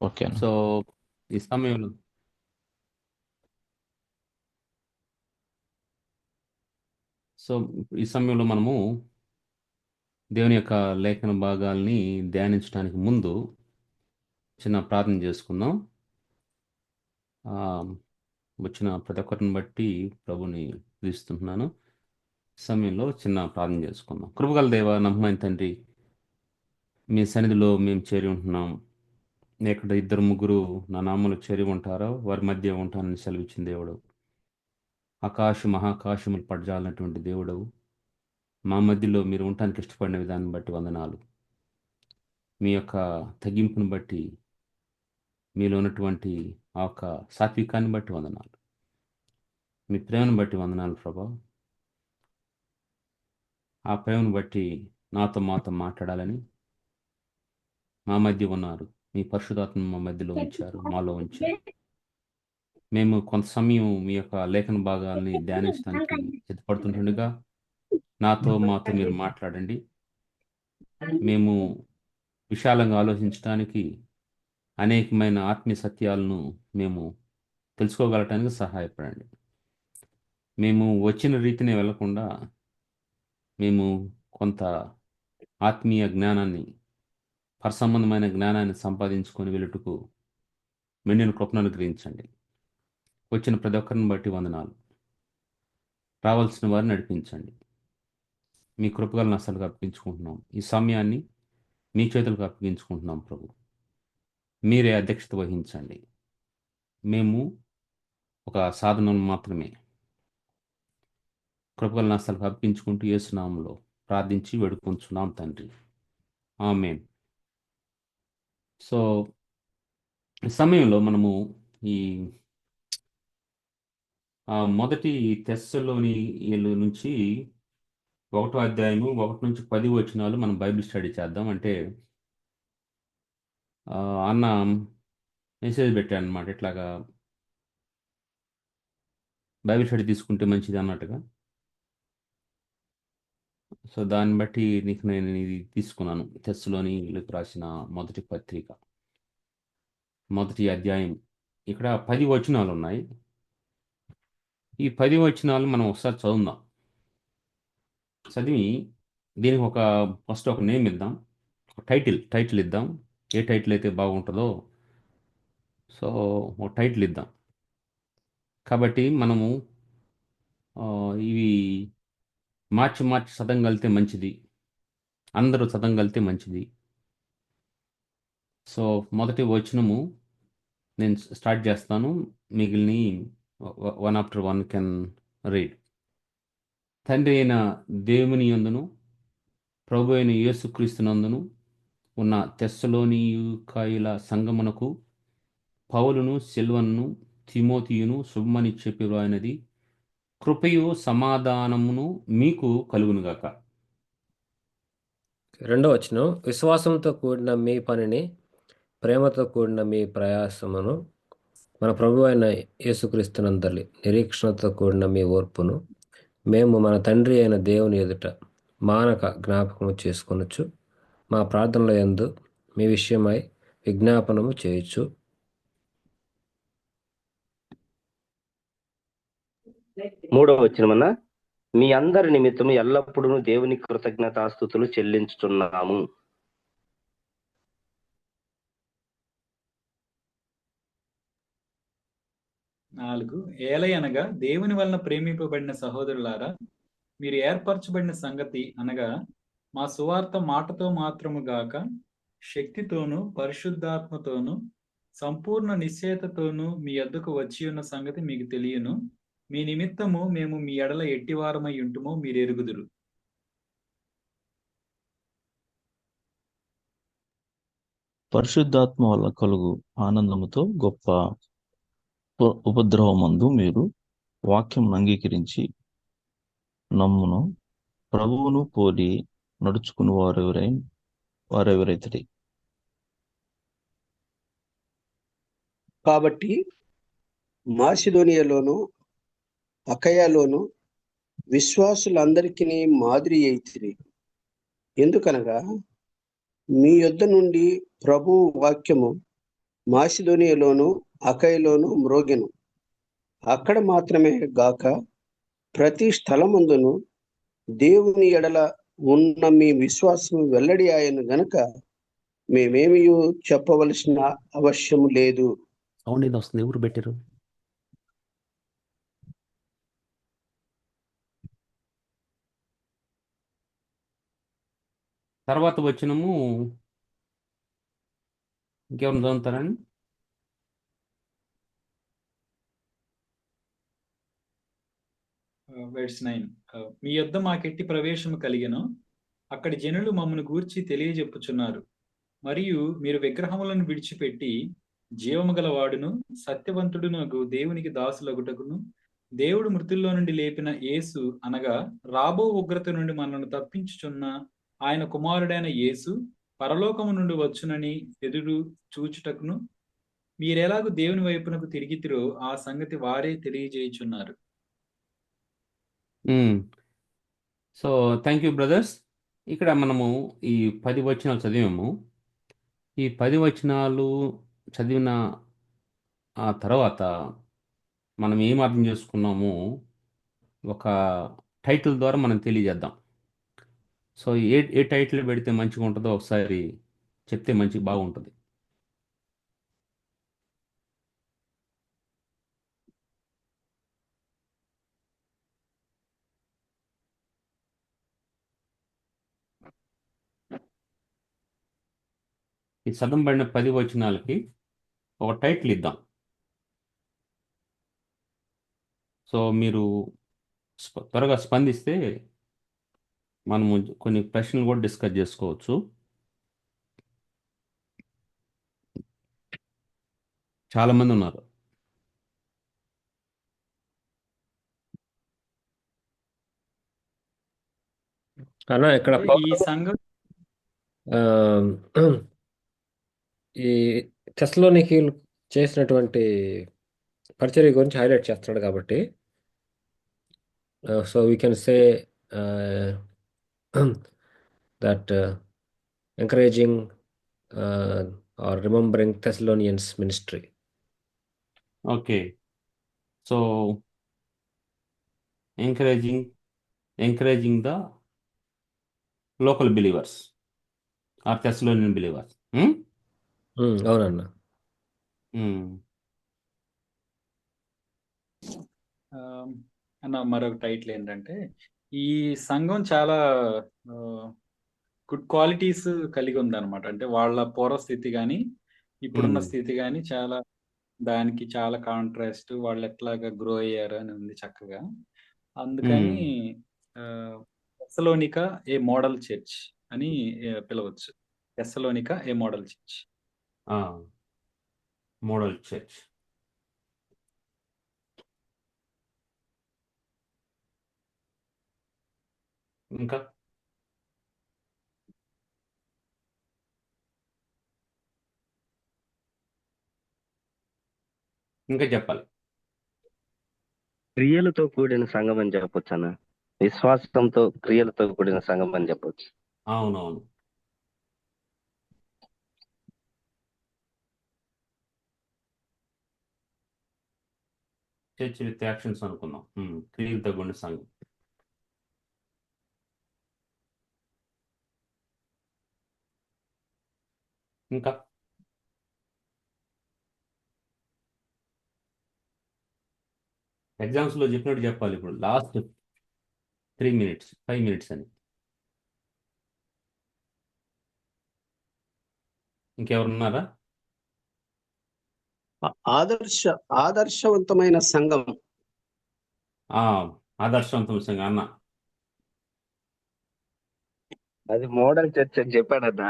ఓకేనా? సో ఈ సమయంలో సో ఈ సమయంలో మనము దేవుని యొక్క లేఖన భాగాల్ని ధ్యానించడానికి ముందు చిన్న ప్రార్థన చేసుకుందాం. ఆ, వచ్చిన ప్రతి ఒక్కరిని బట్టి ప్రభుని ప్రీస్తున్నాను. సమయంలో చిన్న ప్రార్థన చేసుకుందాం. కృపగల దేవ, నమ్మకమైన తండ్రి, మీ సన్నిధిలో మేము చేరి ఉంటున్నాం. ఎక్కడ ఇద్దరు ముగ్గురు నా నామములో చేరి ఉంటారో వారి మధ్య ఉంటానని సెలవిచ్చిన దేవుడు, ఆకాశ మహాకాశములు పడ్జాలన్నటువంటి దేవుడవు, మా మధ్యలో మీరు ఉండటానికి ఇష్టపడిన విధానం బట్టి వందనాలు. మీ యొక్క తగ్గింపును బట్టి, మీలో ఉన్నటువంటి ఆ యొక్క సాత్వికాన్ని బట్టి వందనాలు. మీ ప్రేమను బట్టి వందనాలు ప్రభా. ఆ ప్రేమను బట్టి నాతో మాతో మాట్లాడాలని మా మధ్య ఉన్నారు. మీ పరిశుధాత్మను మా మధ్యలో ఉంచారు, మాలో ఉంచారు. మేము కొంత సమయం మీ యొక్క లేఖన భాగాల్ని ధ్యానించడానికి సిద్ధపడుతుంటుండగా నాతో మాతో మీరు మాట్లాడండి. మేము విశాలంగా ఆలోచించడానికి, అనేకమైన ఆత్మీయ సత్యాలను మేము తెలుసుకోగలటానికి సహాయపడండి. మేము వచ్చిన రీతిని వెళ్లకుండా మేము కొంత ఆత్మీయ జ్ఞానాన్ని, పరసంబంధమైన జ్ఞానాన్ని సంపాదించుకొని వెళ్ళుటకు మెండిన కృపను అనుగ్రహించండి. వచ్చిన ప్రతి ఒక్కరిని బట్టి వందనాలు. రావాల్సిన వారిని నడిపించండి. మీ కృపగలను అసలుగా అప్పగించుకుంటున్నాం. ఈ సమయాన్ని మీ చేతులకు అప్పగించుకుంటున్నాం ప్రభు. మీరే అధ్యక్షత వహించండి. మేము ఒక సాధనం మాత్రమే. కృపగలను అసలుగా అప్పగించుకుంటూ యేసునామంలో ప్రార్థించి వేడుకుంటున్నాం తండ్రి. ఆమేన్. సో ఈ సమయంలో మనము ఈ మొదటి తెస్సలోనియలు నుంచి 1వ అధ్యాయము 1 నుంచి 10 వచనాలు మనం బైబిల్ స్టడీ చేద్దాం. అంటే అన్న మెసేజ్ పెట్టాడు అనమాట, ఇట్లాగా బైబిల్ స్టడీ తీసుకుంటే మంచిది అన్నట్టుగా. సో దాన్ని బట్టి నేను ఇది తీసుకున్నాను. తెస్సలోనియులకు రాసిన మొదటి పత్రిక, మొదటి అధ్యాయం. ఇక్కడ 10 వచనాలు ఉన్నాయి. ఈ 10 వచనాలు మనం ఒకసారి చదువుదాం. చదివి దీనికి ఫస్ట్ ఒక నేమ్ ఇద్దాం, ఒక టైటిల్ ఇద్దాం. ఏ టైటిల్ అయితే బాగుంటుందో సో ఒక టైటిల్ ఇద్దాం. కాబట్టి మనము ఇవి మార్చి చదవగలిగితే మంచిది, అందరూ చదవగలిగితే మంచిది. సో మొదటి వచనము నేను స్టార్ట్ చేస్తాను, మిగిలిని one after one can read. తండ్రి అయిన దేవుని యందును ప్రభు అయిన యేసుక్రీస్తునందును ఉన్న తెస్సలోనికాయుల సంగమునకు పౌలును, సిల్వను, తిమోతియును శుభమని చెప్పి వ్రాయినది, కృపయు సమాధానమును మీకు కలుగునుగాక. 2వ వచనం, విశ్వాసంతో కూడిన మీ పనిని, ప్రేమతో కూడిన మీ ప్రయాసమును, మన ప్రభు అయిన యేసుక్రీస్తునందలి నిరీక్షణతో కూడిన మీ ఓర్పును మేము మన తండ్రి అయిన దేవుని ఎదుట మానక జ్ఞాపకము చేసుకొనొచ్చు, మా ప్రార్థనల యందు మీ విషయమై విజ్ఞాపనము చేయొచ్చు. మూడవ వచనమన్న, మీ అందరి నిమిత్తము ఎల్లప్పుడూ దేవుని కృతజ్ఞతాస్తుతులు చెల్లించుతున్నాము. ఏలయనగా దేవుని వలన ప్రేమింపబడిన సహోదరులారా, మీరు ఏర్పరచబడిన సంగతి అనగా మా సువార్త మాటతో మాత్రము గాక శక్తితోనూ పరిశుద్ధాత్మతోనూ సంపూర్ణ నిశ్చయతతోనూ మీ యొద్దకు వచ్చి ఉన్న సంగతి మీకు తెలియను. మీ నిమిత్తము మేము మీ ఎడల ఎట్టివారమై ఉంటుమో మీరు ఎరుగుదురు. పరిశుద్ధాత్మ వల్ల కలుగు ఆనందముతో గొప్ప ఉపద్రవమందు మీరు వాక్యం అంగీకరించి నమ్మును ప్రభువును పోలి నడుచుకుని వారెవరైతే. కాబట్టి మాసిదోనియాలోను అకయాలోను విశ్వాసులందరికీ మాదిరి అయితిరి. ఎందుకనగా మీ యొద్ద నుండి ప్రభు వాక్యము మాసిదోనియలోను అకయలోను మ్రోగెను. అక్కడ మాత్రమే గాక ప్రతి స్థలమందును దేవుని ఎడల ఉన్న మీ విశ్వాసం వెల్లడి ఆయన గనక మేమేమీ చెప్పవలసిన అవశ్యం లేదు. సౌండ్ ఏదో వస్తుంది, ఎవరు పెట్టారు? తర్వాత వచ్చినము ఇంకెవరిని చదువుతారండి? వెర్స్ 9. మీ యొద్ద మాకెట్టి ప్రవేశము కలిగెను, అక్కడి జనులు మమ్మను గూర్చి తెలియజెప్పుచున్నారు. మరియు మీరు విగ్రహములను విడిచిపెట్టి జీవము గల వాడును సత్యవంతుడునగు దేవునికి దాసులగుటకును దేవుడు మృతుల్లో నుండి లేపిన యేసు అనగా రాబో ఉగ్రత నుండి మనను తప్పించుచున్న ఆయన కుమారుడైన యేసు పరలోకము నుండి వచ్చునని ఎదురు చూచుటకును మీరెలాగూ దేవుని వైపునకు తిరిగితిరో ఆ సంగతి వారే తెలియజేయుచున్నారు. So thank you brothers. ఇక్కడ మనము ఈ 10 వచనాలు చదివాము. ఈ 10 వచనాలు చదివిన ఆ తర్వాత మనం ఏం అర్థం చేసుకున్నాము ఒక టైటిల్ ద్వారా మనం తెలియజేద్దాం. సో ఏ టైటిల్ పెడితే మంచిగా ఉంటుందో ఒకసారి చెప్తే బాగుంటుంది. ఈ చదవబడిన 10 వచనాలకి ఒక టైటిల్ ఇద్దాం. సో మీరు త్వరగా స్పందిస్తే మనము కొన్ని ప్రశ్నలు కూడా డిస్కస్ చేసుకోవచ్చు. చాలామంది ఉన్నారు. అన్న ఇక్కడ ఈ సంఘం ఆ, ఈ తెస్సలోనికీయులు చేసినటువంటి పరిచర్య గురించి హైలైట్ చేస్తున్నాడు కాబట్టి so we can say that encouraging or remembering Thessalonians ministry. Okay. So encouraging the local believers or Thessalonian believers. అవునన్న. అన్న మరొక టైటిల్ ఏంటంటే ఈ సంఘం చాలా గుడ్ క్వాలిటీస్ కలిగి ఉందన్నమాట. అంటే వాళ్ళ పూర్వస్థితి కానీ ఇప్పుడున్న స్థితి కానీ దానికి చాలా కాంట్రాస్ట్, వాళ్ళు ఎట్లాగా గ్రో అయ్యారు అని ఉంది చక్కగా. అందుకని తెస్సలోనిక ఏ మోడల్ చర్చ్ అని పిలవచ్చు. తెస్సలోనిక ఏ మోడల్ చర్చ్. Model church. ఇంకా చెప్పాలి. క్రియలతో కూడిన సంఘం అని చెప్పొచ్చు అన్న. విశ్వాసంతో క్రియలతో కూడిన సంఘం అని చెప్పొచ్చు. అవునవును. చర్చ్ విత్ యాక్షన్స్ అనుకున్నాం. క్రియలతో కూడిన సంఘం. ఇంకా ఎగ్జామ్స్లో చెప్పినట్టు చెప్పాలి. ఇప్పుడు లాస్ట్ 3 minutes 5 minutes అని. ఇంకెవరున్నారా? ఆదర్శవంతమైన సంఘం. ఆదర్శవంతమైన సంఘం అన్న. అది మోడల్ చర్చ్ అని చెప్పాడన్నా.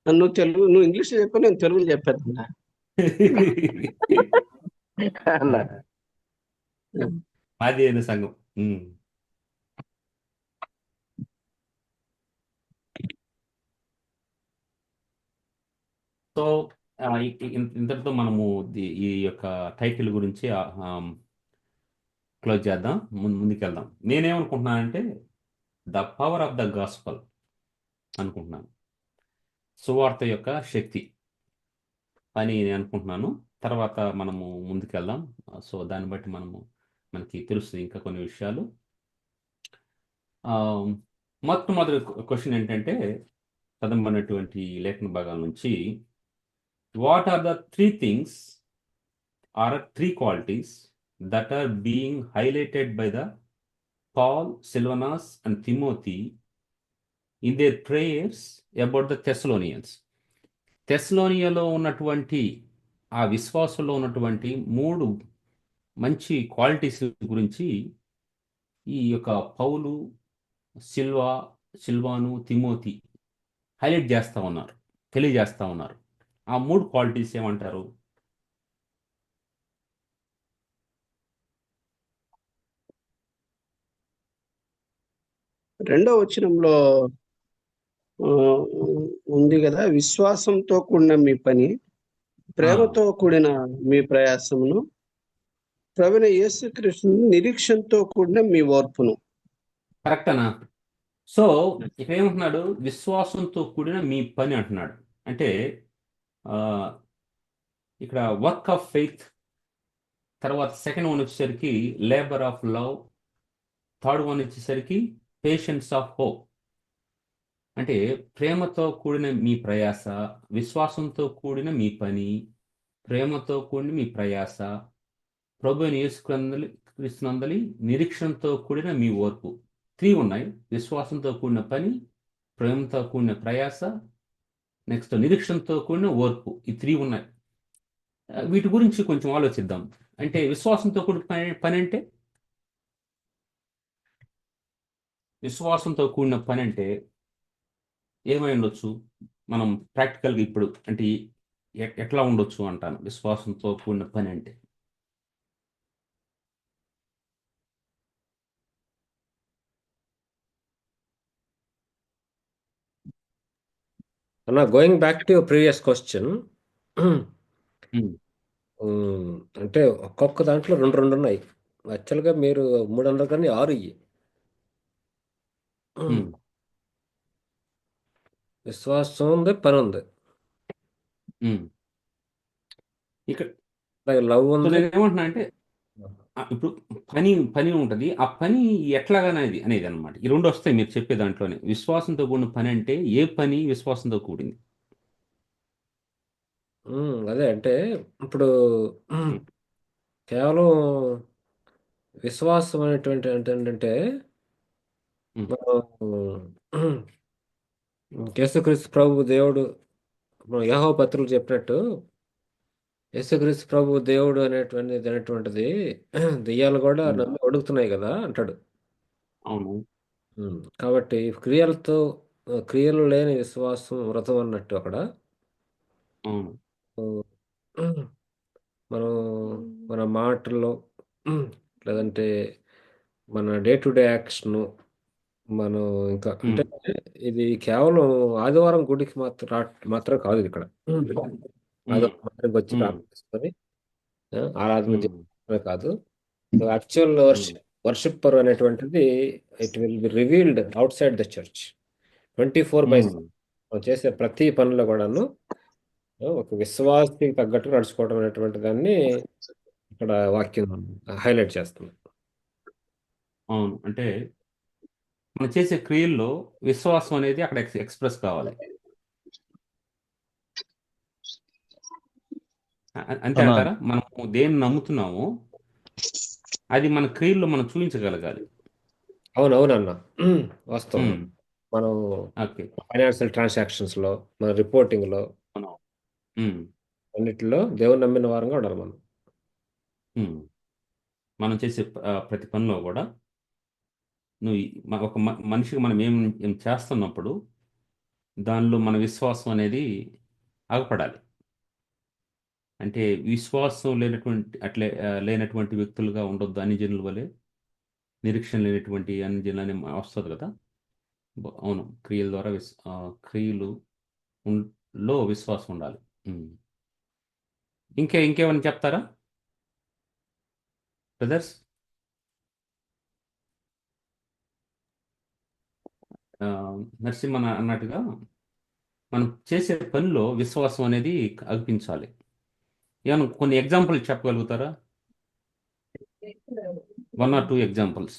నువ్వు ఇంగ్లీష్ చెప్పా, నేను తెలుగులో చెప్పాను అన్న. మాది అయిన సంఘం. సో ఇంతటితో మనము ఈ యొక్క టైటిల్ గురించి క్లోజ్ చేద్దాం, ముందుకెళ్దాం. నేనేమనుకుంటున్నానంటే the power of the gospel అనుకుంటున్నాను. సువార్త యొక్క శక్తి. పని నేను అనుకుంటున్నాను. తర్వాత మనము ముందుకెళ్దాం. సో దాన్ని బట్టి మనకి తెలుస్తుంది ఇంకా కొన్ని విషయాలు. ఆ, మొట్టమొదటి క్వశ్చన్ ఏంటంటే చదవబడినటువంటి లేఖన భాగాల నుంచి, what are the three things are three qualities that are being highlighted by the Paul, Silvanus and Timothy in their prayers about the Thessalonians? తెస్సలోనియలో ఉన్నటువంటి ఆ విశ్వాసంలో ఉన్నటువంటి మూడు మంచి క్వాలిటీస్ గురించి ఈ యొక్క పౌలు, సిల్వాను, తిమోతి హైలైట్ చేస్తూ ఉన్నారు, తెలియజేస్తూ ఉన్నారు. ఆ మూడు క్వాలిటీస్ ఏమంటారు? రెండో వచనంలో ఆ, ఉంది కదా, విశ్వాసంతో కూడిన మీ పని, ప్రేమతో కూడిన మీ ప్రయాసమును, ప్రభువైన యేసుక్రీస్తు నిరీక్షణతో కూడిన మీ ఓర్పును. కరెక్టనా? సో ఇక్కడ ఏమంటున్నాడు? విశ్వాసంతో కూడిన మీ పని అంటున్నాడు. అంటే ఆ, ఇక్కడ వర్క్ ఆఫ్ ఫెయిత్, తర్వాత సెకండ్ వన్ వచ్చేసరికి labour of love, third one వచ్చేసరికి పేషెన్స్ ఆఫ్ హోప్. అంటే ప్రేమతో కూడిన మీ ప్రయాస, విశ్వాసంతో కూడిన మీ పని, ప్రేమతో కూడిన మీ ప్రయాస, ప్రభువైన యేసుక్రీస్తునందలి నిరీక్షణతో కూడిన మీ ఓర్పు. త్రీ ఉన్నాయి: విశ్వాసంతో కూడిన పని, ప్రేమతో కూడిన ప్రయాస, నెక్స్ట్ నిరీక్షణతో కూడిన ఓర్పు. ఈ త్రీ ఉన్నాయి. వీటి గురించి కొంచెం ఆలోచిద్దాం. అంటే విశ్వాసంతో కూడిన పని అంటే, విశ్వాసంతో కూడిన పని అంటే ఏమై ఉండొచ్చు? మనం ప్రాక్టికల్గా ఇప్పుడు అంటే ఎట్లా ఉండొచ్చు అంటాను విశ్వాసంతో కూడిన పని అంటే. అన్న, going back to your previous question, um, అంటే ఒక్కొక్క దాంట్లో రెండు రెండు ఉన్నాయి. యాక్చువల్గా మీరు 300 కానీ 6 ఇయ్యి. ఉమ్, విశ్వాసం ఉంది, పని ఉంది, ఉమ్. ఇక్కడ అలాగే లవ్ సో ఉంది. నేను ఏమంటున్నా అంటే ఇప్పుడు పని పని ఉంటుంది. ఆ పని ఎట్లాగనేది అనేది అనమాట. ఈ రెండు వస్తాయి మీరు చెప్పే దాంట్లోనే. విశ్వాసంతో కూడిన పని అంటే ఏ పని విశ్వాసంతో కూడింది? అదే అంటే ఇప్పుడు కేవలం విశ్వాసం అనేటువంటి ఏంటంటే ఉమ్, మనం యేసుక్రీస్తు ప్రభు దేవుడు, యెహోవా పత్రులు చెప్పినట్టు, యేసుక్రీస్తు ప్రభు దేవుడు అనేటువంటిది దెయ్యాలు కూడా ఉమ్, నన్ను అడుగుతున్నాయి కదా అంటాడు. అవును. కాబట్టి క్రియలు లేని విశ్వాసం వ్రతం అన్నట్టు అక్కడ అవును. మనం మన మాటల్లో లేదంటే మన డే టు డే యాక్షన్, మనం ఇంకా అంటే ఇది కేవలం ఆదివారం గుడికి మాత్రం కాదు ఇది ఇక్కడ. ఆదివారం మాత్రం వచ్చి ప్రార్థిస్తుంది, ఆరాధన చేయడమే కాదు. యాక్చువల్ వర్షిప్పర్ అనేటువంటిది it will be revealed out side the church 24/7. మనం చేసే ప్రతి పనిలో కూడాను ఒక విశ్వాసికి తగ్గట్టు నడుచుకోవడం అనేటువంటి దాన్ని ఇక్కడ వాక్యం హైలైట్ చేస్తుంది. అవును. అంటే మనం చేసే క్రియల్లో విశ్వాసం అనేది అక్కడ ఎక్స్ప్రెస్ కావాలి. అంతే అలా అంటారా? మనము దేన్ని నమ్ముతున్నామో అది మన క్రియల్లో మనం చూపించగలగాలి. అవునవునన్న, వాస్తవం. ఉమ్, మనం ఓకే. ఫైనాన్షియల్ ట్రాన్సాక్షన్స్లో, మన రిపోర్టింగ్లో, అవును. ఉమ్, అన్నిటిలో దేవుని నమ్మిన వారంగా ఉండాలి మనం. ఉమ్. మనం చేసే ప్రతి పనిలో కూడా నువ్వు ఒక మనిషికి మనం ఏం చేస్తున్నప్పుడు దానిలో మన విశ్వాసం అనేది ఆగపడాలి. అంటే విశ్వాసం లేనటువంటి వ్యక్తులుగా ఉండొద్దు. అన్ని జనుల వలె నిరీక్షణ లేనటువంటి అన్ని జనులు అని వస్తుంది కదా. అవును, క్రియల ద్వారా క్రియలు లో విశ్వాసం ఉండాలి. ఇంకేమైనా చెప్తారా బ్రదర్స్? నరసింహ అన్నట్టుగా మనం చేసే పనిలో విశ్వాసం అనేది అర్పించాలి. ఏమన్నా కొన్ని ఎగ్జాంపుల్ చెప్పగలుగుతారా? 1 or 2 ఎగ్జాంపుల్స్.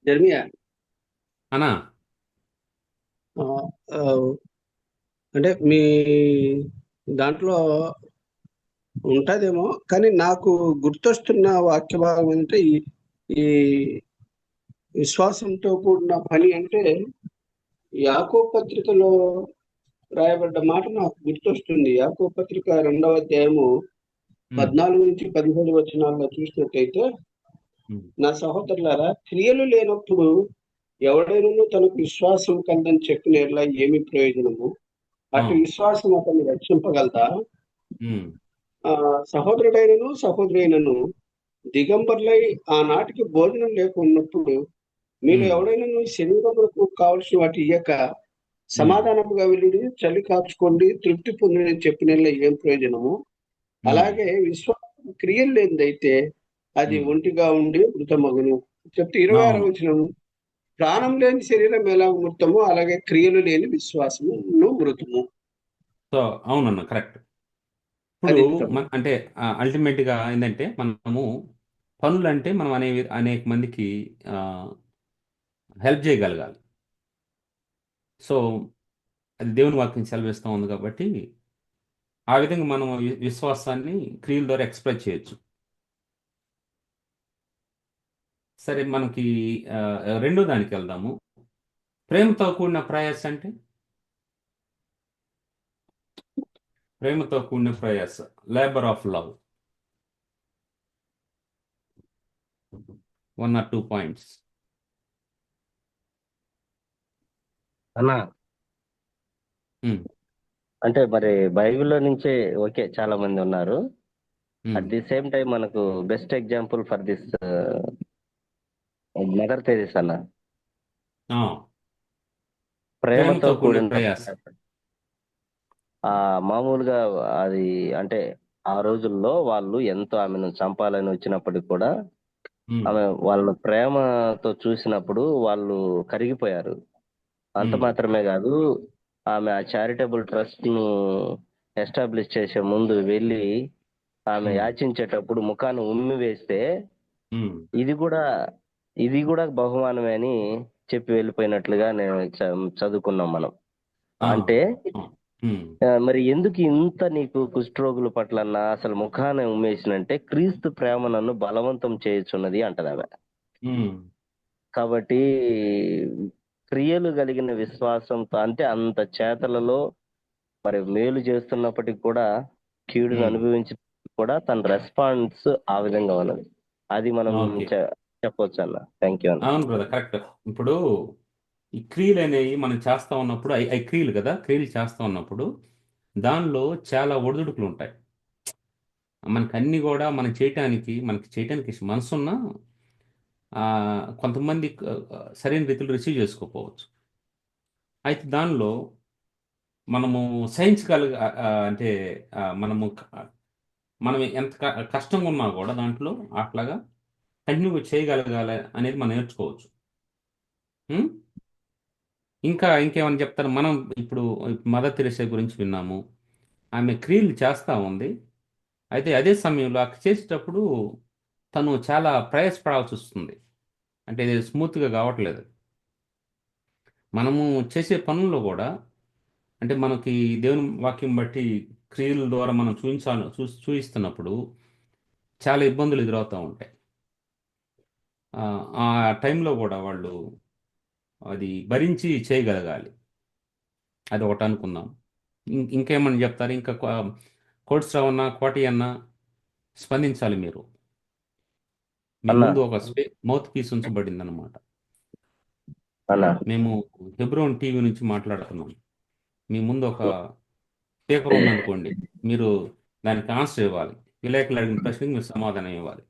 జెర్మియా అనా ఆ, ఆ, అంటే మీ దాంట్లో ఉంటదేమో, కానీ నాకు గుర్తొస్తున్న వాక్య భాగం ఏంటంటే ఈ విశ్వాసంతో కూడిన పని అంటే యాకోబు పత్రికలో రాయబడ్డ మాట నాకు గుర్తొస్తుంది. యాకోబు పత్రిక 2వ అధ్యాయము 14-17 వచనాల్లో చూసినట్టయితే, నా సహోదరులారా, క్రియలు లేనప్పుడు ఎవడైనా తనకు విశ్వాసం కలదని చెప్పిన ఎడల ఏమి ప్రయోజనము? అటు విశ్వాసం అతన్ని రక్షింపగలదా? సహోదరుడైనను సహోదరైనను దిగంబర్లై ఆనాటికి భోజనం లేకున్నప్పుడు మీరు ఎవడైనా శరీరములకు కావలసిన వాటి ఇయ్యక సమాధానముగా వెళ్ళి చలి కాచుకోండి, తృప్తి పొందని చెప్పిన ఏం ప్రయోజనము? అలాగే విశ్వాసం క్రియలు లేనిదైతే అది ఒంటిగా ఉండి మృతమగును చెప్తే 26వ వచనం, ప్రాణం లేని శరీరం ఎలా మృతమో అలాగే క్రియలు లేని విశ్వాసము మృతము. సో అవునన్న, కరెక్ట్. ఇప్పుడు అంటే అల్టిమేట్ గా ఏంటంటే, మనము పనులు అంటే మనం అనేక మందికి హెల్ప్ చేయగలగాలి. సో అది దేవుని వాక్యం సెలవిస్తూ ఉంది కాబట్టి ఆ విధంగా మనం విశ్వాసాన్ని క్రియల ద్వారా ఎక్స్ప్రెస్ చేయొచ్చు. సరే, మనకి రెండో దానికి వెళ్దాము. ప్రేమతో కూడిన ప్రయాస అంటే, ప్రేమతో కూడిన ప్రయాస, labour of love. 1 or 2 points అన్నా. అంటే మరి బైబిల్లో నుంచే ఓకే, చాలా మంది ఉన్నారు. అట్ ది సేమ్ టైం మనకు best example for this mother Teresa అన్న. ప్రేమతో కూడిన ప్రయాస. మామూలుగా అది అంటే ఆ రోజుల్లో వాళ్ళు ఎంతో ఆమెను చంపాలని వచ్చినప్పటికి కూడా ఆమె వాళ్ళ ప్రేమతో చూసినప్పుడు వాళ్ళు కరిగిపోయారు. అంత మాత్రమే కాదు, ఆమె ఆ చారిటబుల్ ట్రస్ట్ ను ఎస్టాబ్లిష్ చేసే ముందు వెళ్ళి ఆమె యాచించేటప్పుడు ముఖాన్ని ఉమ్మి వేస్తే ఇది కూడా బహుమానమే అని చెప్పి వెళ్ళిపోయినట్లుగా నేను చదువుకున్నాం మనం. అంటే మరి ఎందుకు ఇంత నీకు కుష్ఠరోగుల పట్ల అసలు ముఖాన్ని ఉమ్మేసినంటే, క్రీస్తు ప్రేమ నన్ను బలవంతం చేయుచున్నది అంటది ఆమె. కాబట్టి క్రియలు కలిగిన విశ్వాసంతో, అంటే అంత చేతలలో మరి మేలు చేస్తున్నప్పటికి కూడా కీడును అనుభవించి కూడా తన రెస్పాన్స్ ఆ విధంగా ఉన్నది. అది మనం చెప్పొచ్చు అన్న. థ్యాంక్ యూ అన్న. అవును బ్రదర్, కరెక్ట్. ఇప్పుడు ఈ క్రియలు అనేవి మనం చేస్తా ఉన్నప్పుడు, అవి క్రియలు కదా, క్రియలు చేస్తా ఉన్నప్పుడు దానిలో చాలా ఒడిదుడుకులు ఉంటాయి. మనకి అన్ని కూడా మనకి చేయటానికి మనసున్నా కొంతమంది సరైన రీతిలో రిసీవ్ చేసుకోకపోవచ్చు. అయితే దానిలో మనము అంటే మనం ఎంత కష్టంగా ఉన్నా కూడా దాంట్లో అట్లాగా కంటిన్యూగా చేయగలగాలి అనేది మనం నేర్చుకోవచ్చు. ఇంకేమని చెప్తారు? మనం ఇప్పుడు మదర్ తెరెసా గురించి విన్నాము. ఆమె క్రియలు చేస్తూ ఉంది. అయితే అదే సమయంలో అక్కడ చేసేటప్పుడు తను చాలా ప్రయాసపడాల్సి వస్తుంది. అంటే ఇది స్మూత్గా కావట్లేదు. మనము చేసే పనుల్లో కూడా, అంటే మనకి దేవుని వాక్యం బట్టి క్రియల ద్వారా మనం చూపిస్తున్నప్పుడు చాలా ఇబ్బందులు ఎదురవుతూ ఉంటాయి. ఆ టైంలో కూడా వాళ్ళు అది భరించి చేయగలగాలి. అది ఒకటి అనుకుందాం. ఇంకేమని చెప్తారు? ఇంకా కోట్స్రావు అన్న, కోటి అన్న స్పందించాలి. మీరు మీ ముందు ఒక మౌత్ పీస్ ఉంచబడింది అనమాట. మేము హెబ్రోన్ టీవీ నుంచి మాట్లాడుతున్నాం. మీ ముందు ఒక స్పీకర్ ఉందనుకోండి, మీరు దానికి ఆన్సర్ ఇవ్వాలి. విలేకరులు అడిగిన ప్రశ్నకి మీరు సమాధానం ఇవ్వాలి.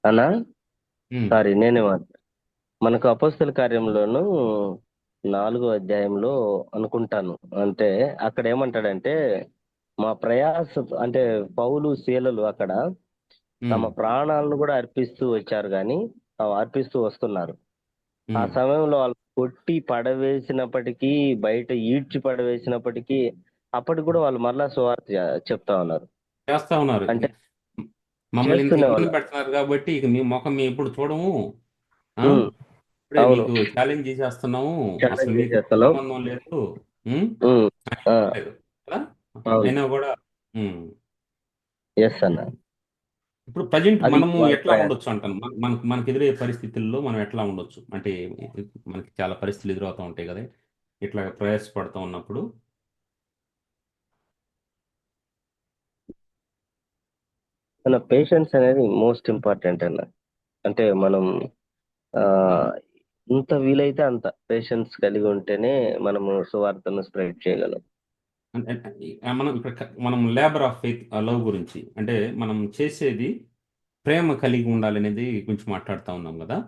అన్నా సారీ, నేనే మనకు అపోస్తల కార్యంలోను 4వ అధ్యాయంలో అనుకుంటాను. అంటే అక్కడ ఏమంటాడంటే, మా ప్రయాస అంటే పౌలు శీలలు అక్కడ తమ ప్రాణాలను కూడా అర్పిస్తూ వచ్చారు, కానీ అర్పిస్తూ వస్తున్నారు. ఆ ఉమ్. సమయంలో వాళ్ళు కొట్టి పడవేసినప్పటికీ, బయట ఈడ్చి పడవేసినప్పటికీ, అప్పటికి కూడా వాళ్ళు మరలా సువార్త చెప్తా ఉన్నారు. చేస్తా ఉన్నారు. అంటే మమ్మల్ని ఇంత చేస్తూనే ఇబ్బంది ఉన్నారు. పెడుతున్నారు కాబట్టి ఇక మీ ముఖం మేము ఎప్పుడు చూడము. ఆ? ఉమ్, ఇప్పుడే అవును. మీకు ఛాలెంజ్ చేసేస్తున్నాము. అసలు ఛాలెంజ్ మీకు చేసేస్తున్నాం. సంబంధం లేదు. ఉమ్? ఉమ్, అని ఆ, చెప్పలేదు కదా? అవును. అయినా కూడా ఉమ్. ఎస్ అన్న. ఇప్పుడు ప్రజెంట్ అది మనము వాళ్ళ ఎట్లా ప్రయాసం. ఉండొచ్చు అంటాను. మనకు ఎదురయ్యే పరిస్థితుల్లో మనం ఎట్లా ఉండొచ్చు అంటే, మనకి చాలా పరిస్థితులు ఎదురవుతూ ఉంటాయి కదా, ఇట్లా ప్రయాసపడుతూ ఉన్నప్పుడు. మన పేషెన్స్ అనేది మోస్ట్ ఇంపార్టెంట్ అన్న. అంటే మనం ఆ ఎంత వీలైతే అంత పేషెన్స్ కలిగి ఉంటేనే మనము సువార్తను స్ప్రెడ్ చేయగలం. మనం ఇక్కడ మనం లేబర్ ఆఫ్ ఫెయిత్ లవ్ గురించి అంటే మనం చేసేది ప్రేమ కలిగి ఉండాలనేది గురించి మాట్లాడుతూ ఉన్నాం కదా.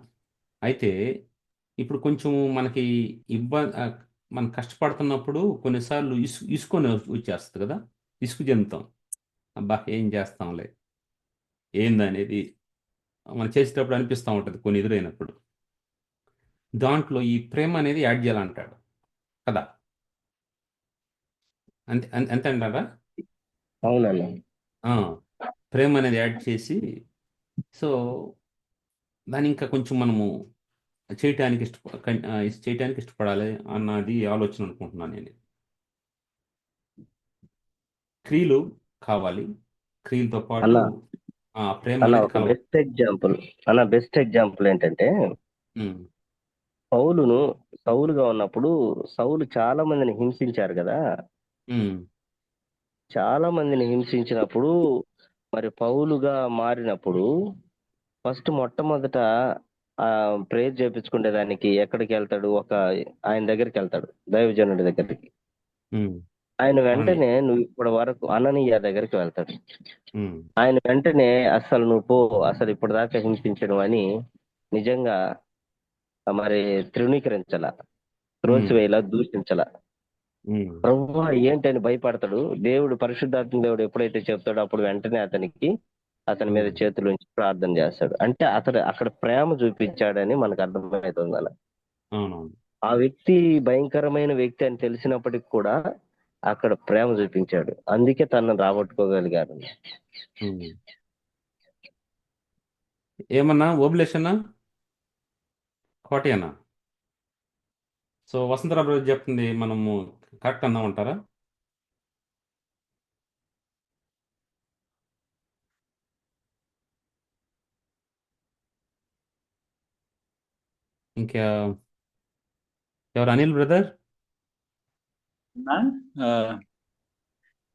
అయితే ఇప్పుడు కొంచెం మనకి ఇబ్బంది, మనం కష్టపడుతున్నప్పుడు కొన్నిసార్లు ఇసుకొని వచ్చేస్తుంది కదా, ఇసుకు చెందుతాం. అబ్బా ఏం చేస్తాంలే ఏందనేది మనం చేసేటప్పుడు అనిపిస్తూ ఉంటుంది కొన్ని ఎదురైనప్పుడు. దాంట్లో ఈ ప్రేమ అనేది యాడ్ చేయాలంటాడు కదా, అంతే అంతే అంటారా? అవునన్న. ఆ, ప్రేమ అనేది యాడ్ చేసి, సో దాన్ని ఇంకా కొంచెం మనము చేయటానికి చేయటానికి ఇష్టపడాలి అన్నది ఆలోచన అనుకుంటున్నాను నేను. క్రియలు కావాలి, క్రియలతో పాటు అన్న ప్రేమ అన్న అనేది ఒక కలవాలి. బెస్ట్ ఎగ్జాంపుల్ ఏంటంటే, ఉమ్, పౌలును సౌలుగా ఉన్నప్పుడు సౌలు చాలా మందిని హింసించారు కదా. ఉమ్, చాలా మందిని హింసించినప్పుడు మరి పౌలుగా మారినప్పుడు ఫస్ట్ మొట్టమొదట ఆ ప్రేయర్ చేపించుకునే దానికి ఎక్కడికి వెళ్తాడు? ఆయన దగ్గరికి వెళ్తాడు, దైవజనుడి దగ్గరికి. ఉమ్, ఆయన అవునండి. వెంటనే నువ్వు ఇప్పటి వరకు అననీయ దగ్గరికి వెళ్తాడు. ఉమ్, ఆయన వెంటనే అసలు నువ్వు పో, అసలు ఇప్పటిదాకా హింసించడం అని నిజంగా మరి తృణీకరించాల, ఉమ్, త్రోసివేయలా, దూషించాల. ఉమ్, ప్రభువా ఏంటని భయపడతాడు. దేవుడు, పరిశుద్ధాత్మ దేవుడు ఎప్పుడైతే చెప్తాడో అప్పుడు వెంటనే అతని మీద ఉమ్, చేతులు ఉంచి ప్రార్థన చేస్తాడు. అంటే అతడు అక్కడ ప్రేమ చూపించాడని మనకు అర్థమవుతుంది అన్న. అవునవును. ఆ వ్యక్తి భయంకరమైన వ్యక్తి అని తెలిసినప్పటికి కూడా అక్కడ ప్రేమ చూపించాడు. అందుకే తనను రాబట్టుకోగలిగారు. ఉమ్. ఏమన్నా ఓబులేషన్నా కోటి అన్నా? సో వసంతరావు బ్రదర్ చెప్తుంది మనము కరెక్ట్ అన్నామంటారా? ఇంకా ఎవరు, అనిల్ బ్రదర్? అన్నా, ఆ,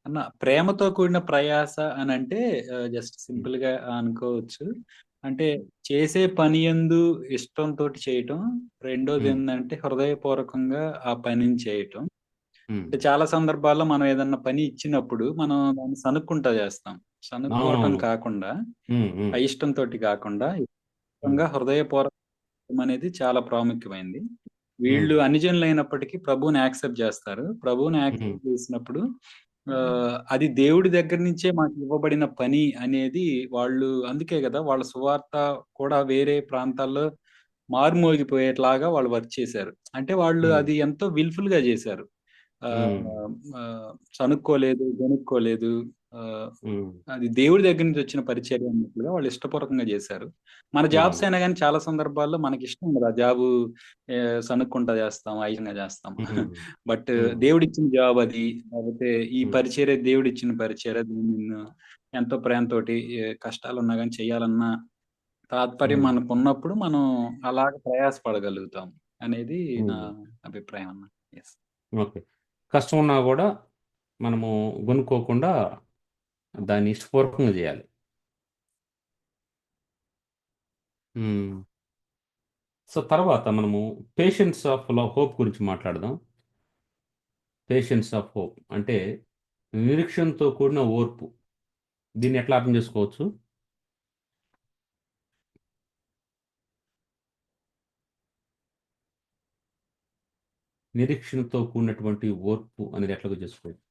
అన్న ప్రేమతో కూడిన ప్రయాస అని అంటే జస్ట్ సింపుల్ గా అనుకోవచ్చు. అంటే చేసే పని యందు ఇష్టంతో చేయటం. రెండోది ఉమ్, ఏంటంటే హృదయపూర్వకంగా ఆ పనిని చేయటం. ఉమ్, అంటే చాలా సందర్భాల్లో మనం ఏదన్నా పని ఇచ్చినప్పుడు మనం దాన్ని సనుక్కుంటా చేస్తాం. సనుక్కోవటం అవునవును. కాకుండా, ఉమ్, ఉమ్, అయిష్టంతో కాకుండా ఉమ్, ఇష్టంగా హృదయపూర్వకం అనేది చాలా ప్రాముఖ్యమైనది. ఉమ్, వీళ్ళు అన్యజనులు అయినప్పటికీ ప్రభువుని యాక్సెప్ట్ చేస్తారు. ప్రభువుని ఉమ్, యాక్సెప్ట్ చేసినప్పుడు అది దేవుడి దగ్గర నుంచే మాకు ఇవ్వబడిన పని అనేది వాళ్ళు, అందుకే కదా వాళ్ళ సువార్త కూడా వేరే ప్రాంతాల్లో మారుమోగిపోయేట్లాగా వాళ్ళు వర్క్ చేశారు. అంటే వాళ్ళు ఉమ్, అది ఎంతో విల్ఫుల్ గా చేశారు. ఆ, ఉమ్, ఆ, సనుక్కోలేదు, గొనుక్కోలేదు. ఆ, ఉమ్, అది దేవుడి దగ్గర నుంచి వచ్చిన పరిచర్య అన్నట్లుగా వాళ్ళు ఇష్టపూర్వకంగా చేశారు. మన జాబ్స్ అవును. అయినా కానీ చాలా సందర్భాల్లో మనకి ఇష్టం ఉండదు ఆ జాబు. సనుక్కుంటా చేస్తాం, ఐయంగా చేస్తాం. ఉమ్, బట్ ఉమ్, దేవుడిచ్చిన జాబ్ అది. లేకపోతే ఈ ఉమ్, పరిచర్య దేవుడిచ్చిన పరిచర్య, దీన్ని ఎంతో ప్రేమతోటి కష్టాలు ఉన్నా కానీ చేయాలన్న తాత్పర్యం ఉమ్, మనకు ఉన్నప్పుడు మనం అలాగ ప్రయాసపడగలుగుతాం అనేది నా ఉమ్. అభిప్రాయం అన్న. ఎస్. ఓకే. కష్టం ఉన్నా కూడా మనము కొనుక్కోకుండా దాన్ని ఇష్టపూర్వకంగా చేయాలి. ఉమ్. సో తర్వాత మనము పేషెన్స్ ఆఫ్ హోప్ గురించి మాట్లాడదాం. పేషెన్స్ ఆఫ్ హోప్ అంటే నిరీక్షణతో కూడిన ఓర్పు. దీన్ని ఎట్లా అర్థం చేసుకోవచ్చు? నిరీక్షణతో కూడినటువంటి ఓర్పు అనేది ఎట్లా చేసుకోవచ్చు?